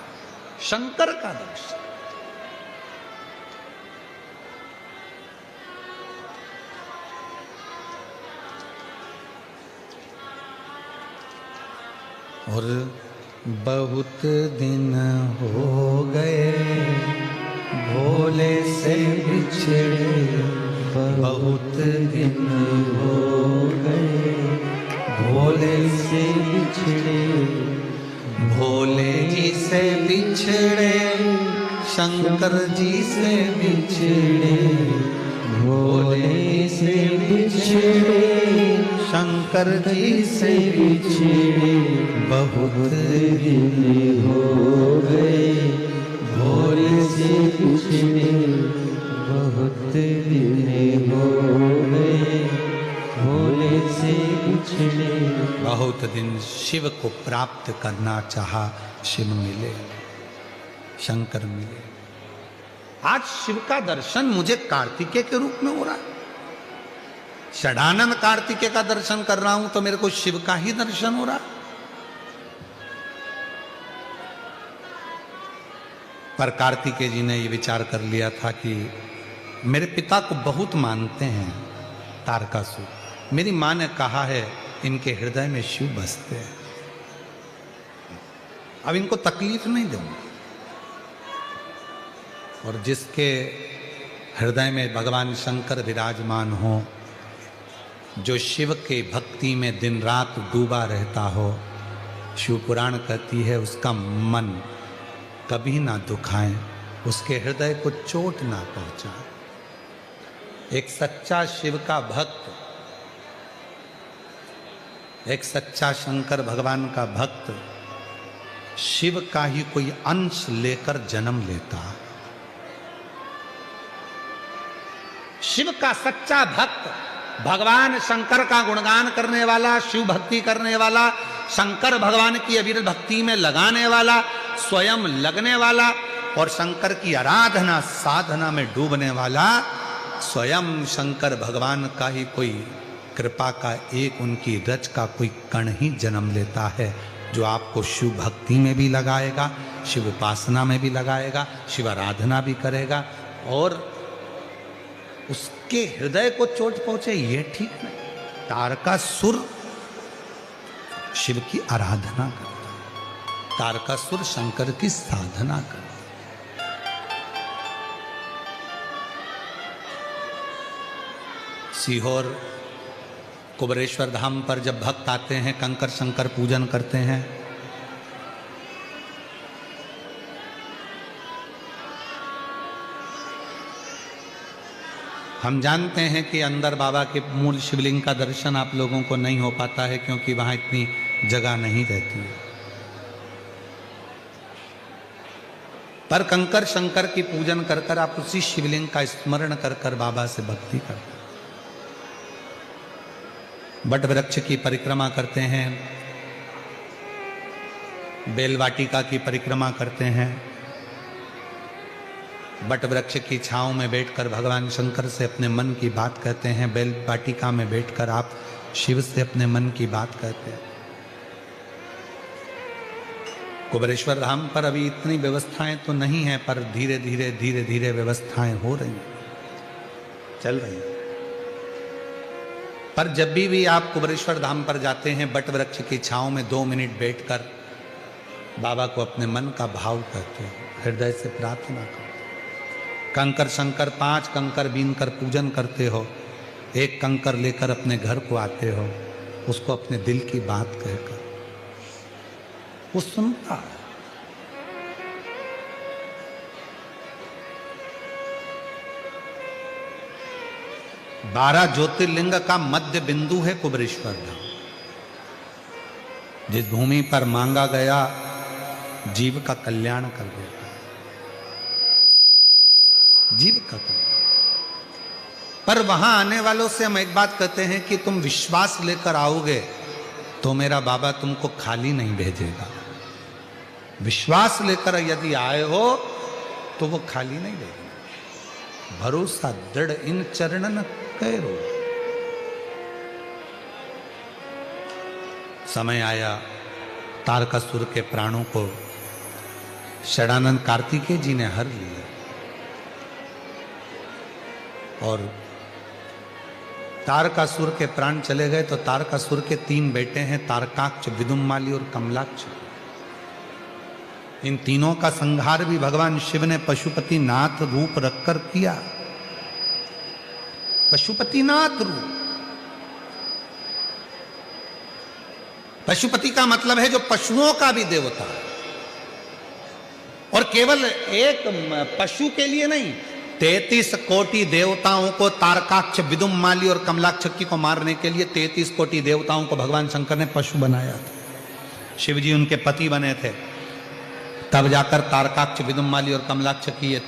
शंकर का दर्शन। और बहुत दिन हो गए भोले से बिछड़े, बहुत दिन हो गए भोले से बिछड़े, भोले जी से बिछड़े शंकर जी से बिछड़े, भोले से बिछड़े शंकर जी से बिछड़े, बहुत दिन हो गए भोले से बिछड़े, बहुत दिन हो गए भोले से बिछड़े। बहुत दिन शिव को प्राप्त करना चाहा, शिव मिले, शंकर मिले। आज शिव का दर्शन मुझे कार्तिकेय के रूप में हो रहा है। षडानंद कार्तिकेय का दर्शन कर रहा हूं तो मेरे को शिव का ही दर्शन हो रहा। पर कार्तिकेय जी ने यह विचार कर लिया था कि मेरे पिता को बहुत मानते हैं तारकासुर, मेरी मां ने कहा है इनके हृदय में शिव बसते हैं, अब इनको तकलीफ नहीं दूंगा। और जिसके हृदय में भगवान शंकर विराजमान हो, जो शिव के भक्ति में दिन रात डूबा रहता हो, शिव पुराण कहती है उसका मन कभी ना दुखाए, उसके हृदय को चोट ना पहुंचाए। एक सच्चा शिव का भक्त, एक सच्चा शंकर भगवान का भक्त शिव का ही कोई अंश लेकर जन्म लेता। शिव का सच्चा भक्त, भगवान शंकर का गुणगान करने वाला, शिव भक्ति करने वाला, शंकर भगवान की अविरत भक्ति में लगाने वाला, स्वयं लगने वाला और शंकर की आराधना साधना में डूबने वाला, स्वयं शंकर भगवान का ही कोई कृपा का एक उनकी रच का कोई कण ही जन्म लेता है, जो आपको शिव भक्ति में भी लगाएगा, शिव उपासना में भी लगाएगा, शिव आराधना भी करेगा। और उसके हृदय को चोट पहुंचे ये ठीक नहीं। तारकासुर शिव की आराधना करता, तारकासुर शंकर की साधना करता। सीहोर कुबरेश्वर धाम पर जब भक्त आते हैं, कंकर शंकर पूजन करते हैं, हम जानते हैं कि अंदर बाबा के मूल शिवलिंग का दर्शन आप लोगों को नहीं हो पाता है, क्योंकि वहां इतनी जगह नहीं रहती है। पर कंकर शंकर की पूजन कर कर आप उसी शिवलिंग का स्मरण कर कर बाबा से भक्ति करते हैं। बट वृक्ष की परिक्रमा करते हैं, बेलवाटिका की परिक्रमा करते हैं, बट वृक्ष की छांव में बैठकर भगवान शंकर से अपने मन की बात कहते हैं, बेल वाटिका में बैठकर आप शिव से अपने मन की बात कहते हैं। कुबेरेश्वर धाम पर अभी इतनी व्यवस्थाएं तो नहीं है, पर धीरे धीरे व्यवस्थाएं हो रही हैं, चल रही हैं। पर जब भी आप कुबेरेश्वर धाम पर जाते हैं, बट वृक्ष की छांव में 2 मिनट बैठकर बाबा को अपने मन का भाव कहते हैं, हृदय से प्रार्थना करते। कंकर शंकर 5 कंकर बीनकर पूजन करते हो, 1 कंकर लेकर अपने घर को आते हो, उसको अपने दिल की बात कहकर वो सुनता है। बारह ज्योतिर्लिंग का मध्य बिंदु है कुबेरेश्वर धाम। जिस भूमि पर मांगा गया जीव का कल्याण कर देता है, जीव का कल्याण। पर वहां आने वालों से हम एक बात कहते हैं कि तुम विश्वास लेकर आओगे तो मेरा बाबा तुमको खाली नहीं भेजेगा। विश्वास लेकर यदि आए हो तो वो खाली नहीं भेजेगा। भरोसा दृढ़ इन चरणन कैरो। समय आया, तारकासुर के प्राणों को षडानंद कार्तिकेय जी ने हर लिया और तारकासुर के प्राण चले गए। तो तारकासुर के 3 बेटे हैं, तारकाक्ष, विदुम्माली और कमलाक्ष। इन तीनों का संहार भी भगवान शिव ने पशुपति नाथ रूप रखकर किया। पशुपति नाथ रूप, पशुपति का मतलब है जो पशुओं का भी देवता है। और केवल एक पशु के लिए नहीं, 33 कोटि देवताओं को, तारकाक्ष, विदुम्माली और कमलाक्षकी को मारने के लिए 33 कोटि देवताओं को भगवान शंकर ने पशु बनाया था। शिव जी उनके पति बने थे, तब जाकर तारकाक्ष, विदुम्माली और कमलाक्षकी ये